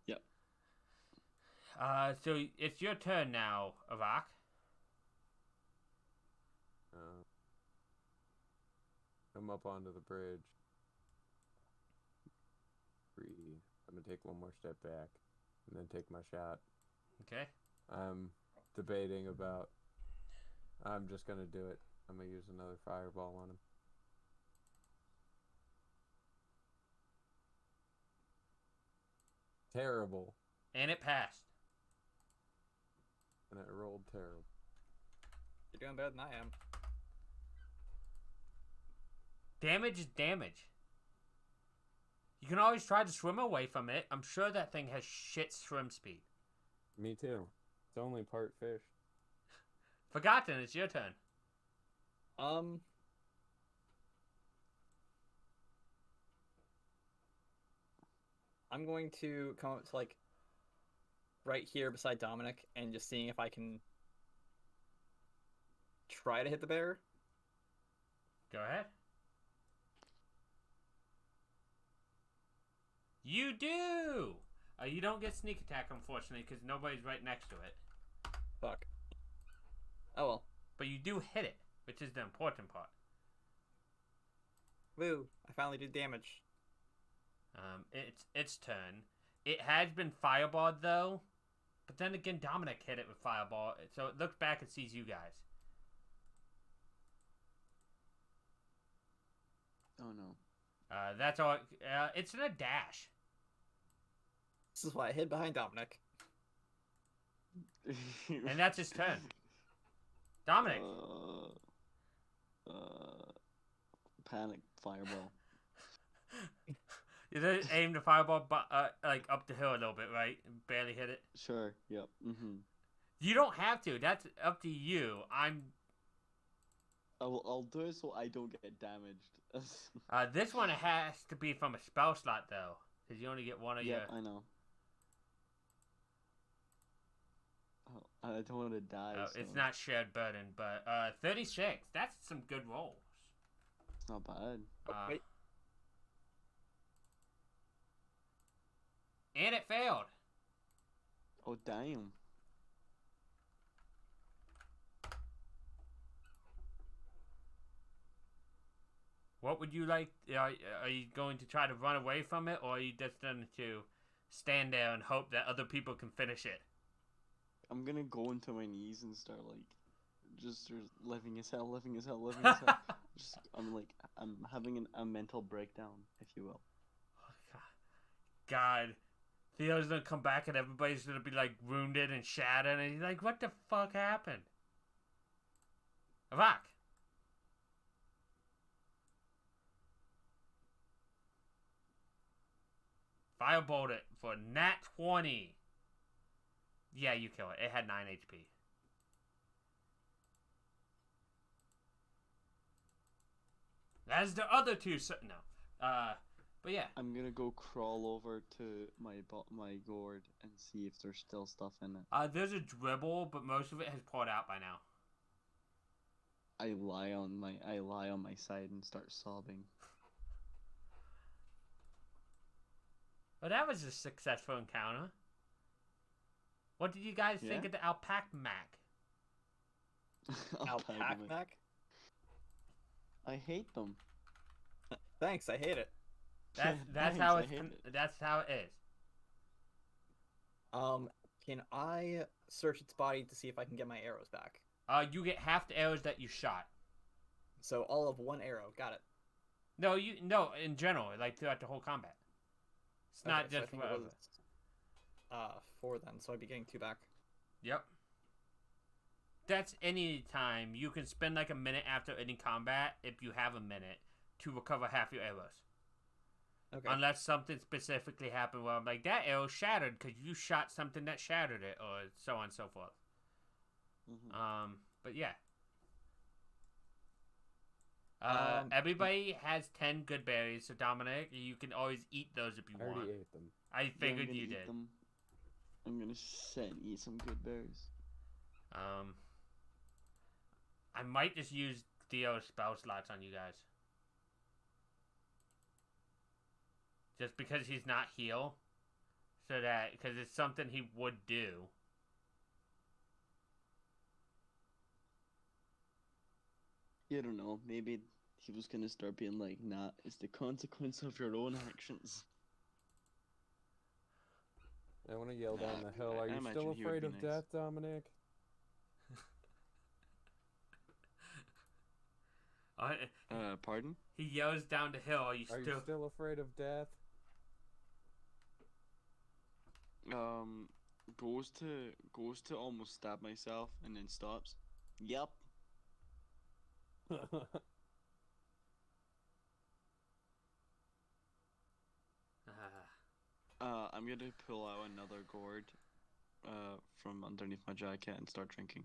Yep. So it's your turn now, Avak. Come up onto the bridge. 3. I'm gonna take one more step back, and then take my shot. Okay. I'm debating about. I'm just gonna do it. I'm gonna use another fireball on him. Terrible. And it passed. And it rolled terrible. You're doing better than I am. Damage is damage. You can always try to swim away from it. I'm sure that thing has shit swim speed. Me too. It's only part fish. Forgotten, it's your turn. I'm going to come up to, like, right here beside Dominic and just seeing if I can try to hit the bear. Go ahead. You do! You don't get sneak attack, unfortunately, because nobody's right next to it. Fuck. Oh well. But you do hit it, which is the important part. Woo. I finally did damage. It's its turn. It has been fireballed, though. But then again, Dominic hit it with fireball, so it looks back and sees you guys. Oh no. That's all. It's in a dash. This is why I hid behind Dominic. And that's his turn. Dominic. Panic fireball. You just aim the fireball like up the hill a little bit, right? And barely hit it. Sure. Yep. Mm-hmm. You don't have to. That's up to you. I'll do it so I don't get damaged. This one has to be from a spell slot though, because you only get one of your. I know. Oh, I don't want to die. So. It's not shared burden, but 36. That's some good rolls. It's not bad. Wait. And it failed. Oh damn. What would you like? Are you going to try to run away from it, or are you just going to stand there and hope that other people can finish it? I'm gonna go into my knees and start like, just living as hell, living as hell, living as hell. I'm having a mental breakdown, if you will. God. Theo's gonna come back and everybody's gonna be like wounded and shattered, and he's like, "What the fuck happened?" Avak. Firebolt it for nat 20. Yeah, you kill it. It had 9 HP. As the other two, no. But yeah. I'm gonna go crawl over to my gourd and see if there's still stuff in it. There's a dribble, but most of it has poured out by now. I lie on my side and start sobbing. Well, that was a successful encounter. What did you guys think of the alpaca mac? Alpaca Mac? I hate them. Thanks, I hate it. That's how it is. Can I search its body to see if I can get my arrows back? You get half the arrows that you shot. So all of one arrow. Got it. No, in general, like throughout the whole combat. It's not so just I think it was 4 then, so I'd be getting 2 back. Yep. That's any time. You can spend like a minute after any combat, if you have a minute, to recover half your arrows. Okay. Unless something specifically happened where I'm like, that arrow shattered because you shot something that shattered it, or so on and so forth. Mm-hmm. But yeah. Everybody has 10 good berries, so Dominic, you can always eat those if you I want. already ate them. I figured you did. I'm gonna sit and eat some good berries. I might just use Theo's spell slots on you guys. Just because he's not heal. So that, because it's something he would do. I don't know, maybe he was gonna start being like, nah, it's the consequence of your own actions. I want to yell down the hill. Are I you imagine still he would afraid be of nice. death, Dominic? Pardon? He yells down the hill. Are you still afraid of death? Goes to almost stab myself and then stops. Yep. I'm gonna pull out another gourd, from underneath my jacket and start drinking.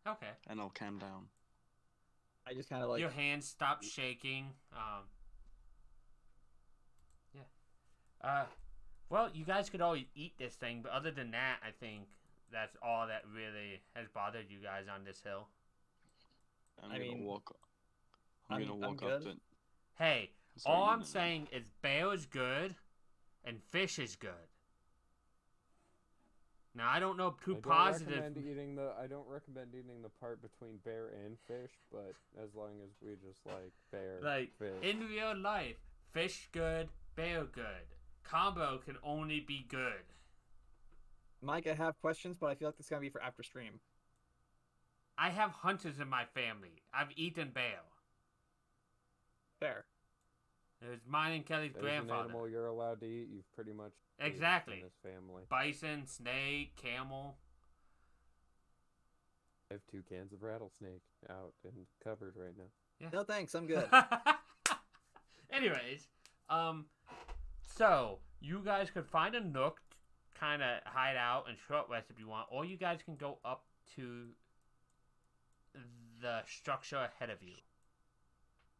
Okay. And I'll calm down. I just kind of like... Your hands stop shaking. Yeah. Well, you guys could always eat this thing, but other than that, I think that's all that really has bothered you guys on this hill. I'm gonna walk up good. to it. Hey, Start all eating I'm it. saying is bear is good and fish is good. Now, I don't know too positive. I don't recommend eating the part between bear and fish, but as long as we just like bear, Like, fish. in real life, fish good, bear good. Combo can only be good. Mike, I have questions, but I feel like this is going to be for after stream. I have hunters in my family. I've eaten bear. Fair. It was mine and Kelly's There's grandfather. an animal you're allowed to eat. You've pretty much Exactly. in this family. Bison, snake, camel. I have 2 cans of rattlesnake out in cupboard right now. Yeah. No thanks, I'm good. Anyways, so you guys could find a nook, kind of hide out and short rest if you want, or you guys can go up to the structure ahead of you.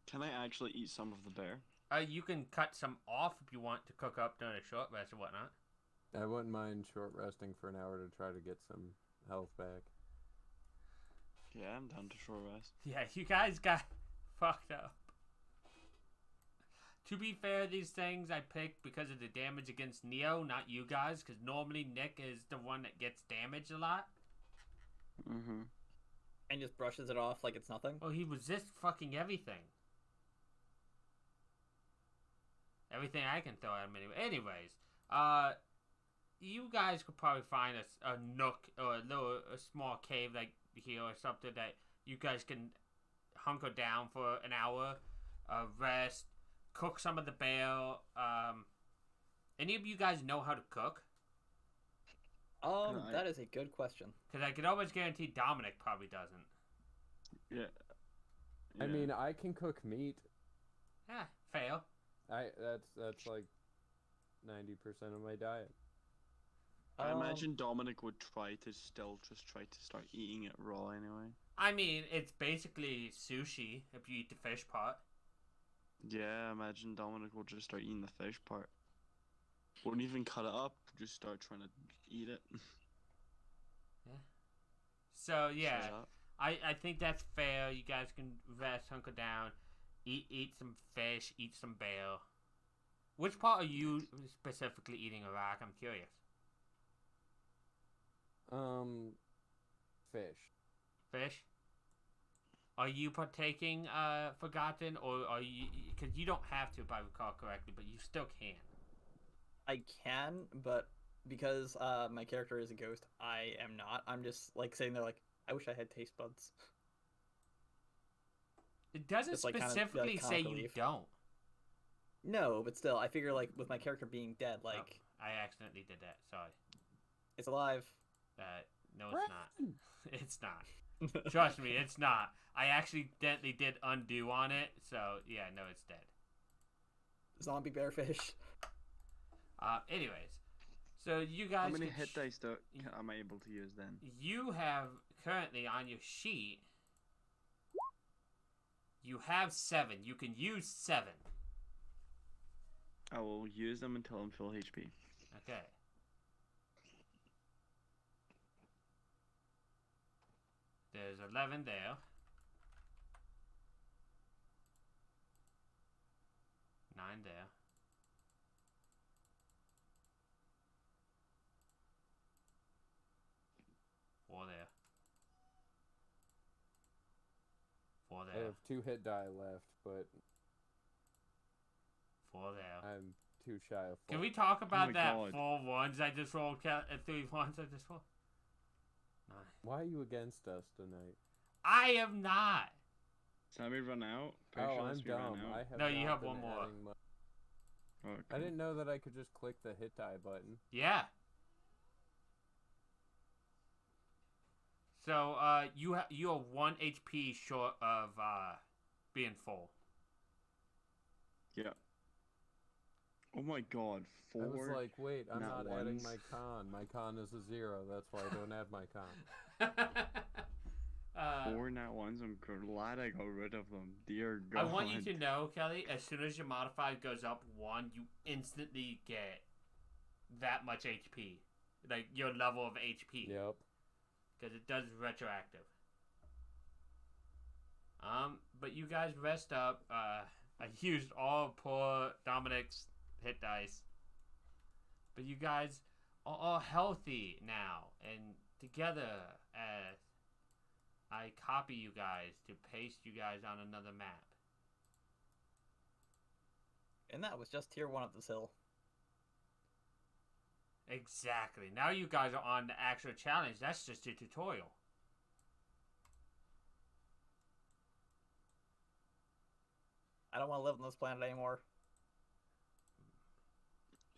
Can I actually eat some of the bear? You can cut some off if you want to cook up during a short rest or whatnot. I wouldn't mind short resting for an hour to try to get some health back. Yeah, I'm down to short rest. Yeah, you guys got fucked up. To be fair, these things I picked because of the damage against Neo, not you guys, because normally Nick is the one that gets damaged a lot. Mm-hmm. And just brushes it off like it's nothing. Oh, he resists fucking everything. Everything I can throw at him anyway. Anyways, you guys could probably find a nook or a small cave like here or something that you guys can hunker down for an hour, rest, cook some of the bear. Any of you guys know how to cook? That is a good question. Because I can almost guarantee Dominic probably doesn't. Yeah. I mean, I can cook meat. Yeah, fail. That's like 90% of my diet. I imagine Dominic would try to still just try to start eating it raw anyway. I mean, it's basically sushi if you eat the fish part. Yeah, I imagine Dominic will just start eating the fish part. Wouldn't even cut it up, just start trying to eat it. Yeah. So, yeah, Shut up. I think that's fair. You guys can rest, hunker down, eat some fish, eat some bear. Which part are you specifically eating, Iraq? I'm curious. Fish. Fish? Are you partaking, Forgotten, or are you... Because you don't have to, if I recall correctly, but you still can. I can, but because my character is a ghost, I am not. I'm just like sitting there like, I wish I had taste buds. It doesn't Just, like, specifically say you relief. don't. No, but still, I figure like with my character being dead, like I accidentally did that. Sorry. it's alive. No, it's not. It's not. Trust me, it's not. I accidentally did undo on it, so yeah, no, it's dead. Zombie bearfish. Anyways, so you guys. How many can hit dice am I able to use then? You have currently on your sheet. You have 7. You can use 7. I will use them until I'm full HP. Okay. There's 11 there. 9 there. 4 there. 4 I there. have 2 hit die left, but 4 there. I'm too shy of 4. Can we talk about my that God. 4 ones I just rolled? 3 ones I just rolled? Nice. Why are you against us tonight? I am not. Has we run out? Oh, I'm dumb. I have No, you not have been one more. adding much. Okay. I didn't know that I could just click the hit die button. Yeah. So, you are 1 HP short of being full. Yeah. Oh my god, 4. I was like, wait, I'm not not adding ones. my con. My con is a 0. That's why I don't add my con. 4 nat ones. I'm glad I got rid of them. Dear God. I want you to know, Kelly, as soon as your modifier goes up 1, you instantly get that much HP. Like, your level of HP. Yep. Because it does retroactive. But you guys rest up. I used all poor Dominic's hit dice. But you guys are all healthy now. And together, as I copy you guys to paste you guys on another map. And that was just tier 1 of this hill. Exactly. Now you guys are on the actual challenge. That's just a tutorial. I don't want to live on this planet anymore.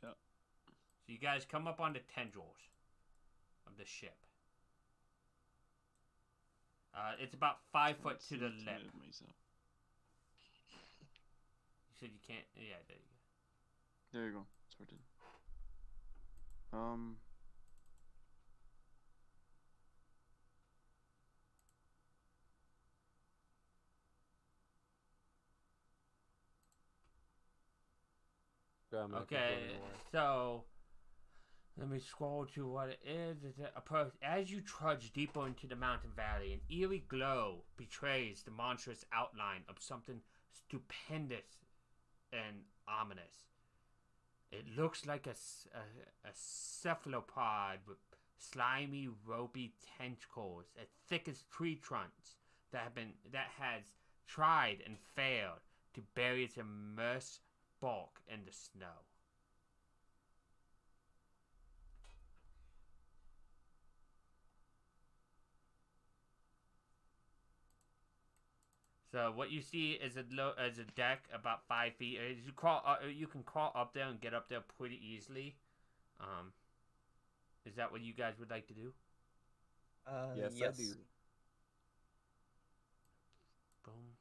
Yeah. So you guys come up on the tendrils of the ship. It's about 5 foot to the lip. Myself. You said you can't. Yeah, there you go. There you go. Sorted. Okay, so let me scroll to what it is. As you trudge deeper into the mountain valley, an eerie glow betrays the monstrous outline of something stupendous and ominous. It looks like a cephalopod with slimy, ropey tentacles as thick as tree trunks that has tried and failed to bury its bulk in the snow. So what you see is a deck about 5 feet. As you can crawl up there and get up there pretty easily. Is that what you guys would like to do? Yes, I do. Boom.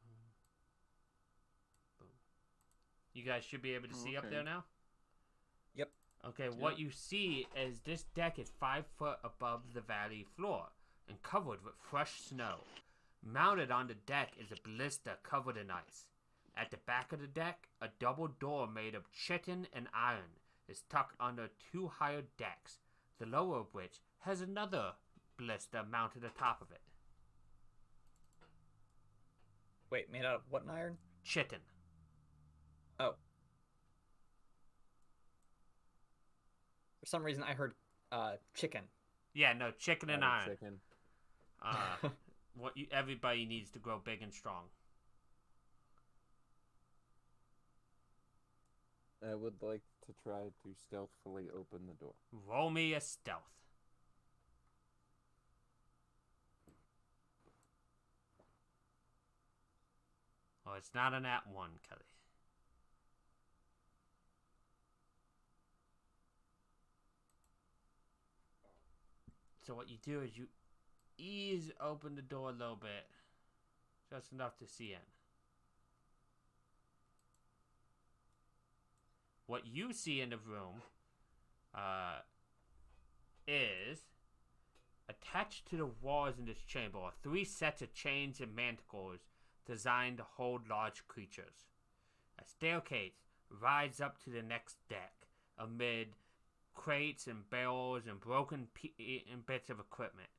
Boom. Boom. You guys should be able to see up there now? Yep. Okay, what you see is this deck is 5 foot above the valley floor and covered with fresh snow. Mounted on the deck is a ballista covered in ice. At the back of the deck, a double door made of chitin and iron is tucked under 2 higher decks, the lower of which has another ballista mounted atop of it. Wait, made out of what iron? Chitin. Oh. For some reason, I heard chicken. Yeah, no, chicken and iron. Chicken. Everybody needs to grow big and strong. I would like to try to stealthily open the door. Roll me a stealth. Oh, it's not an at 1, Kelly. So what you do is you ease open the door a little bit. Just enough to see in. What you see in the room is attached to the walls in this chamber are 3 sets of chains and manticores designed to hold large creatures. A staircase rides up to the next deck amid crates and barrels and broken bits of equipment.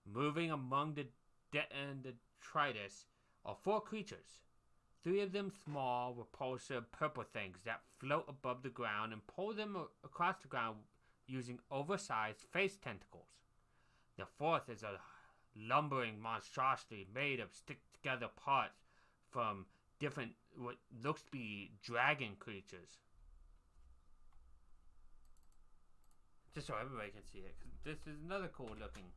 Moving among the detritus are 4 creatures. 3 of them small, repulsive purple things that float above the ground and pull them across the ground using oversized face tentacles. The 4th is a lumbering monstrosity made of stick-together parts from different, what looks to be dragon creatures. Just so everybody can see it, 'cause this is another cool looking.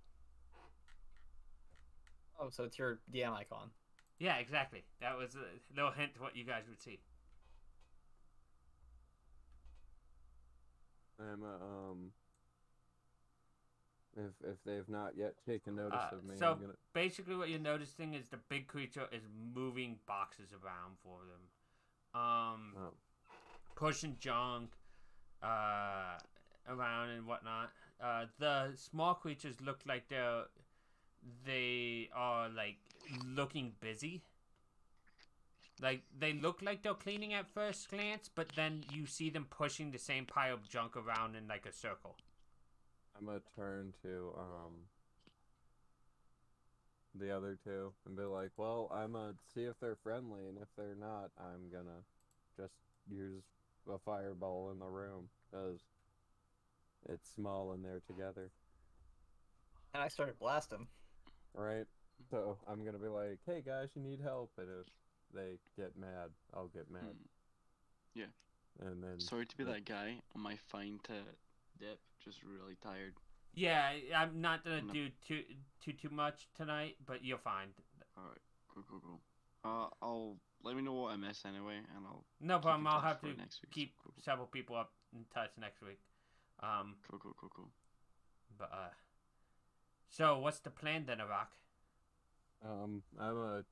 Oh, so it's your DM icon. Yeah, exactly. That was a little hint to what you guys would see. I'm if they've not yet taken notice of me, So I'm gonna... basically, what you're noticing is the big creature is moving boxes around for them, pushing junk around and whatnot. The small creatures look like they are like looking busy. Like they look like they're cleaning at first glance, but then you see them pushing the same pile of junk around in like a circle. I'm gonna turn to the other 2 and be like, well, I'm gonna see if they're friendly, and if they're not, I'm gonna just use a fireball in the room, because it's small and they're together. And I started blasting. Right? So I'm gonna be like, hey guys, you need help, and if they get mad, I'll get mad. Yeah. And then... Sorry to be that guy. Am I fine to dip? Just really tired. Yeah, I'm not gonna do too much tonight, but you're fine. Alright, cool. I'll let me know what I miss anyway, and I'll... No problem. I'll have to keep Cool. several people up in touch next week. Cool. But so what's the plan then, Iraq? I'm gonna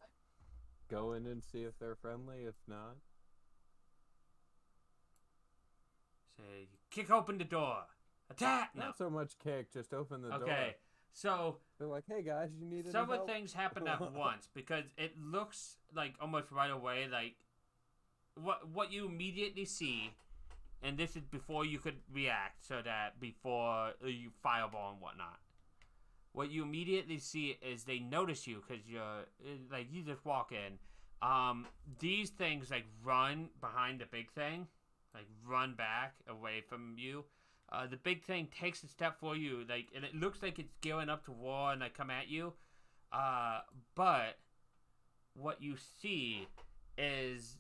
go in and see if they're friendly. If not, say kick open the door. Attack! No. not so much kick, just open the door. Okay, so They're like, hey guys, you need any several help? things happen at once because it looks like almost right away like what you immediately see, and this is before you could react, so that before you fireball and whatnot. What you immediately see is they notice you because you're like you just walk in. These things like run behind the big thing, like run back away from you. The big thing takes a step for you, like, and it looks like it's gearing up to war and like come at you. But what you see is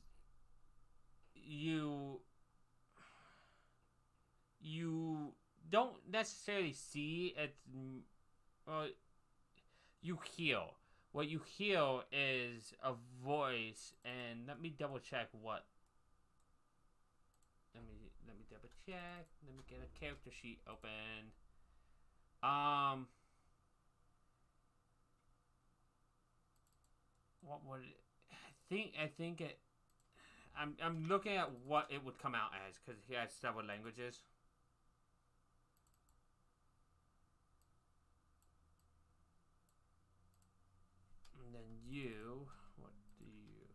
you don't necessarily see it. Well, you hear. What you hear is a voice, and let me double check what. Let me double check. Let me get a character sheet open. What would it, I think it. I'm looking at what it would come out as because he has several languages. And then what do you?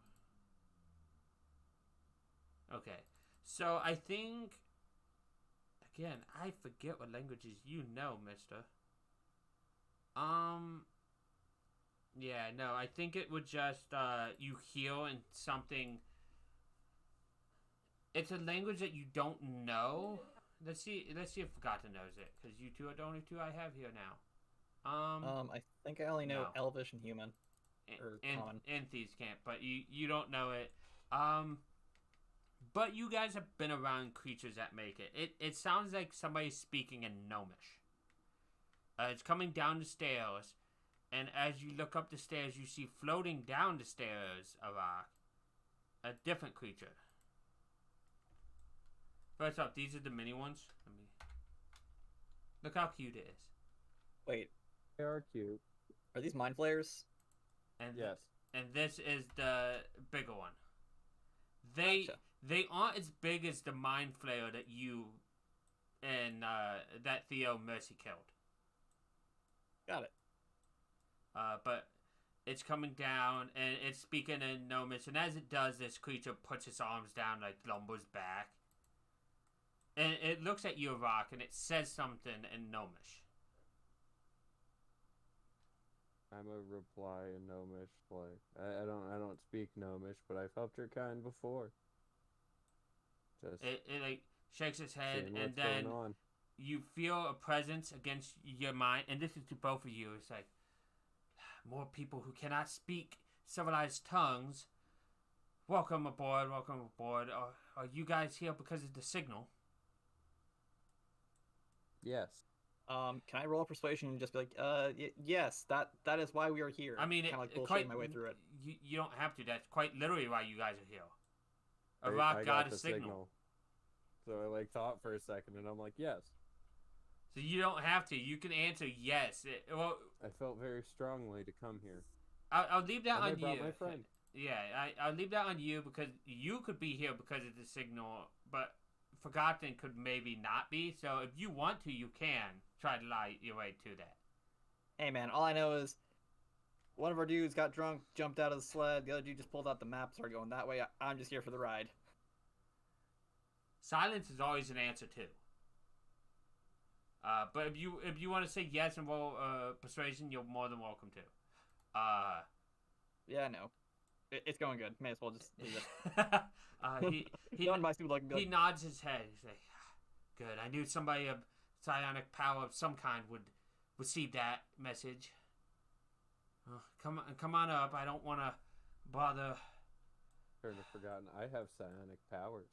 Okay, so I think again I forget what languages you know, Mister. Yeah, no, I think it would just you heal in something. It's a language that you don't know. Let's see if Forgotten knows it, because you two are the only two I have here now. I think I only know no. Elvish and Human. Or Common. And Thieves Camp, but you don't know it. But you guys have been around creatures that make it. It sounds like somebody's speaking in Gnomish. It's coming down the stairs, and as you look up the stairs, you see floating down the stairs a different creature. First off, these are the mini ones. Look how cute it is. Wait, They are cute. are these mind flayers? And Yes. and this is the bigger one. They Gotcha. they aren't as big as the mind flayer that you and that Theo Mercy killed. Got it. But it's coming down and it's speaking in Gnomish, and as it does, this creature puts its arms down, like lumbers back. And it looks at you, Rock, and it says something in Gnomish. I'm a reply in Gnomish. Like I don't speak Gnomish, but I've helped your kind before. Just It like shakes its head, seeing and what's then going on. you feel a presence against your mind, and this is to both of you. It's like more people who cannot speak civilized tongues. Welcome aboard. Welcome aboard. Are you guys here because of the signal? Yes. Can I roll a persuasion and just be like, yes, that is why we are here. I mean, kind of like it bullshit quite my way through it. You don't have to. That's quite literally why you guys are here. A I rock got a the signal. So I like thought for a second, and I'm like, yes. So you don't have to. You can answer yes. Well, I felt very strongly to come here. I'll leave that And I on brought you. my friend. Yeah, I'll leave that on you because you could be here because of the signal, but Forgotten could maybe not be. So if you want to, you can try to lie your way to that. Hey man, all I know is one of our dudes got drunk, jumped out of the sled. The other dude just pulled out the map, started going that way. I'm just here for the ride. Silence is always an answer too. But if you want to say yes and roll persuasion, you're more than welcome to. Yeah, no, it's going good. May as well just leave it. he Going by people like, he nods his head. He's like, "Good. I knew somebody of psionic power of some kind would receive that message. Come on up. I don't want to bother." Sort of forgotten. I have psionic powers.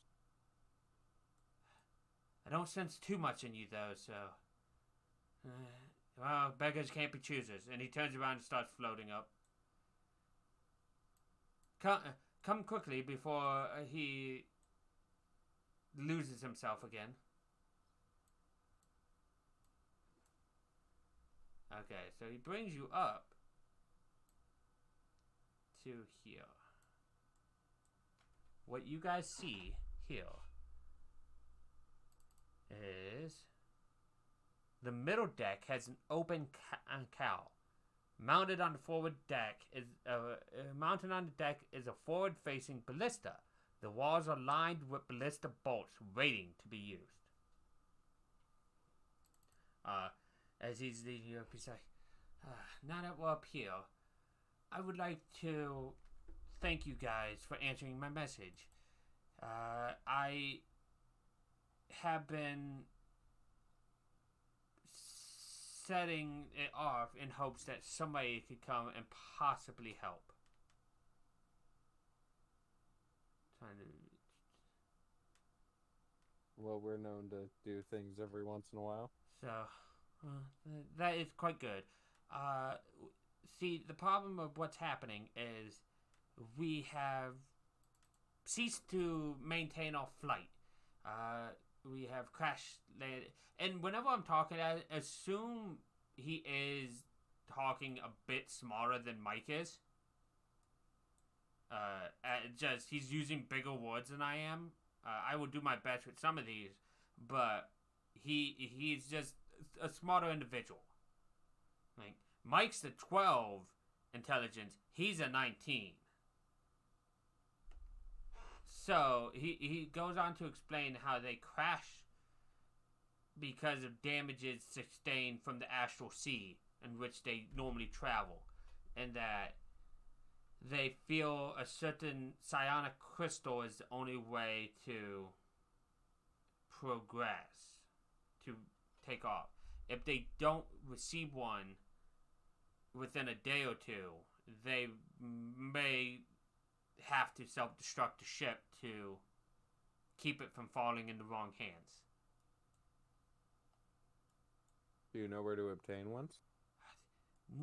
I don't sense too much in you though, so. Well, beggars can't be choosers. And he turns around and starts floating up. Come quickly before he loses himself again. Okay, so he brings you up to here. What you guys see here is the middle deck has an open cowl. Mounted on the forward deck is a forward-facing ballista. The walls are lined with ballista bolts waiting to be used. As he's leading you up, he's like, "Now that we're up here, I would like to thank you guys for answering my message. I have been setting it off in hopes that somebody could come and possibly help." Find it. Well, we're known to do things every once in a while. So, that is quite good. See, the problem of what's happening is we have ceased to maintain our flight. We have crash landed. And whenever I'm talking, I assume he is talking a bit smaller than Mike is. Just he's using bigger words than I am. I will do my best with some of these, but he's just a smarter individual. Like Mike's a 12 intelligence, he's a 19. So he goes on to explain how they crash because of damages sustained from the astral sea in which they normally travel, and that they feel a certain psionic crystal is the only way to progress, to take off. If they don't receive one within a day or two, they may have to self-destruct the ship to keep it from falling in the wrong hands. Do you know where to obtain ones?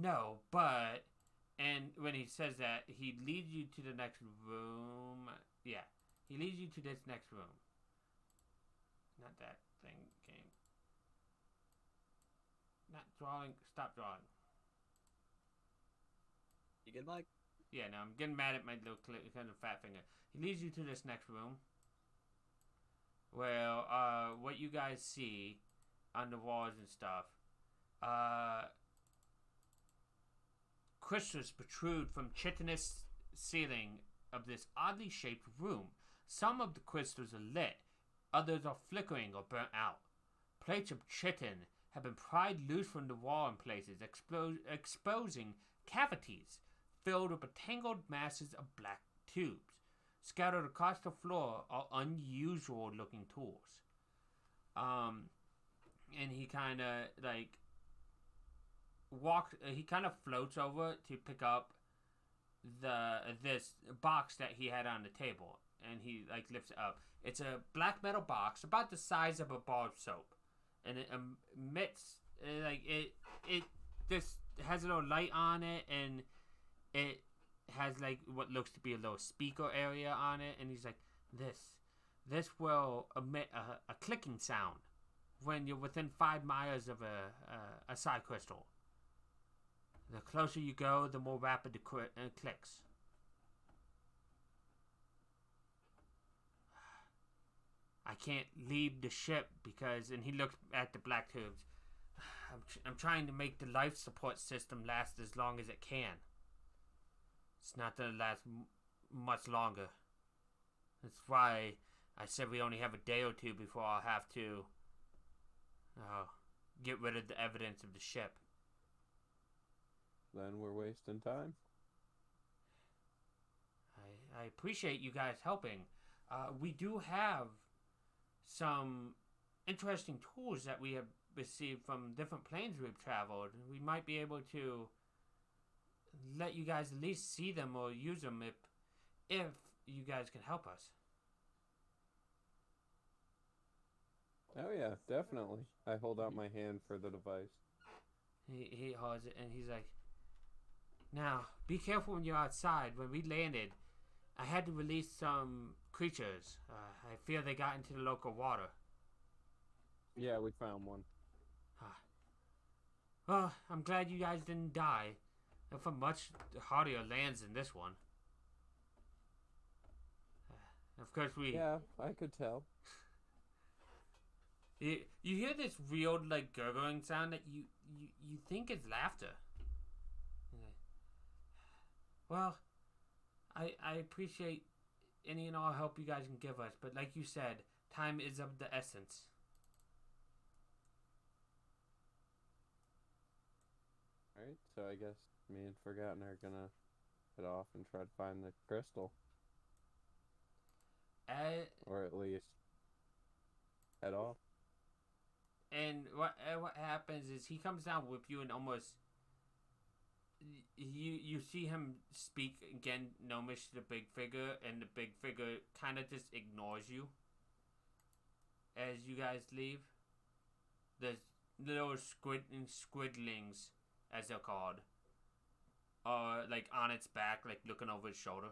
No, but... And when he says that, he leads you to the next room. Yeah, he leads you to this next room. Not that thing, game. Not drawing. Stop drawing. You good, Mike? Yeah, no, I'm getting mad at my little kind of fat finger. He leads you to this next room. Well, what you guys see on the walls and stuff, crystals protrude from chitinous ceiling of this oddly shaped room. Some of the crystals are lit, others are flickering or burnt out. Plates of chitin have been pried loose from the wall in places, exposing cavities filled with tangled masses of black tubes. Scattered across the floor are unusual looking tools. And he kind of like he kind of floats over to pick up this box that he had on the table, and he like lifts it up. It's a black metal box about the size of a bar of soap, and it emits like it just has a little light on it, and it has like what looks to be a little speaker area on it, and he's like, this will emit a clicking sound when you're within 5 miles of a psi crystal. The closer you go, the more rapid the clicks. I can't leave the ship because, and he looks at the black tubes, I'm trying to make the life support system last as long as it can. It's not going to last much longer. That's why I said we only have a day or two before I'll have to get rid of the evidence of the ship. Then we're wasting time. I appreciate you guys helping. We do have some interesting tools that we have received from different planes we've traveled. We might be able to let you guys at least see them or use them if you guys can help us. Oh yeah, definitely. I hold out my hand for the device. He holds it and he's like, now, be careful when you're outside. When we landed, I had to release some creatures. I fear they got into the local water. Yeah, we found one. Well, I'm glad you guys didn't die. They're from much hardier lands than this one. Of course, Yeah, I could tell. You hear this weird, like, gurgling sound that you think is laughter. Well, I appreciate any and all help you guys can give us, but like you said, time is of the essence. Alright, so I guess me and Forgotten are gonna head off and try to find the crystal. Or at least head off. And what happens is he comes down with you and almost you see him speak again, gnomish to the big figure, and the big figure kind of just ignores you as you guys leave. The little squidlings, as they're called, are like on its back, like looking over its shoulder.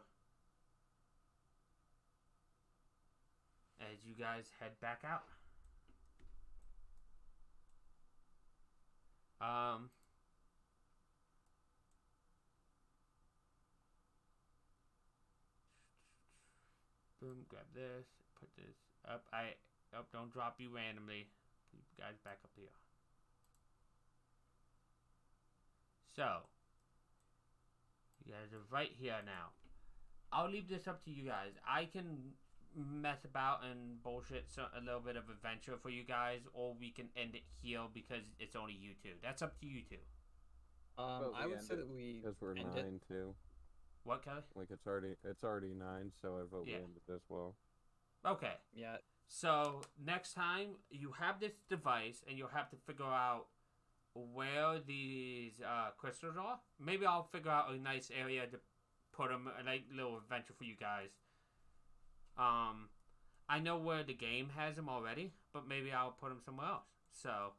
As you guys head back out. Boom, grab this, put this up. Don't drop you randomly. Put you guys back up here. So, you guys are right here now. I'll leave this up to you guys. I can mess about and bullshit a little bit of adventure for you guys, or we can end it here because it's only you two. That's up to you two. I would say that we because we're end 9 too. What, Kelly? Like it's already 9, so I vote we Yeah. end it as well. Okay. Yeah. So next time you have this device and you'll have to figure out where these crystals are. Maybe I'll figure out a nice area to put them, a like little adventure for you guys. I know where the game has them already, but maybe I'll put them somewhere else. So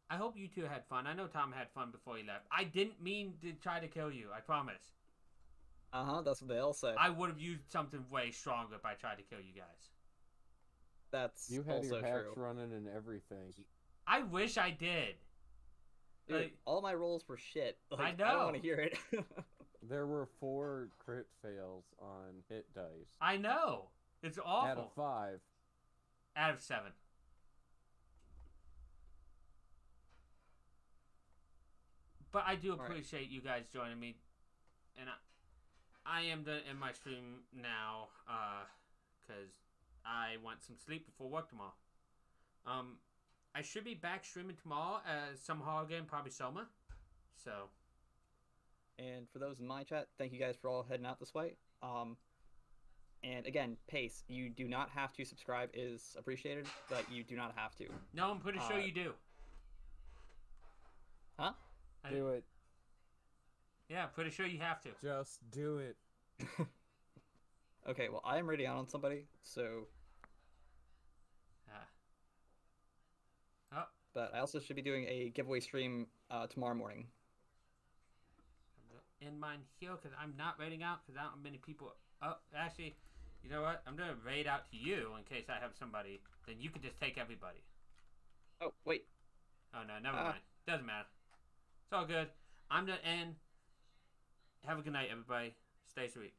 I hope you two had fun. I know Tom had fun before he left. I didn't mean to try to kill you. I promise. That's what they all say. I would have used something way stronger if I tried to kill you guys. That's You had also your hacks true. running and everything. I wish I did. Dude, Like, all my rolls were shit. Like, I I know. don't want to hear it. There were 4 crit fails on hit dice. I know. It's awful. Out of 5. Out of 7. But I do All right. appreciate you guys joining me, and I am done in my stream now, because I want some sleep before work tomorrow. I should be back streaming tomorrow as some horror game, probably Soma. So, And for those in my chat, thank you guys for all heading out this way. And again, Pace, you do not have to subscribe is appreciated, but you do not have to. no, I'm pretty sure you do. Huh? Do it. Yeah, pretty sure you have to. Just do it. Okay, well, I am ready on somebody, so... But I also should be doing a giveaway stream tomorrow morning. In mine here, because I'm not raiding out, because I don't have many people. Oh, actually, you know what? I'm going to raid out to you in case I have somebody. Then you can just take everybody. Oh, wait. Oh, no, never mind. Doesn't matter. It's all good. I'm going to end. Have a good night, everybody. Stay sweet.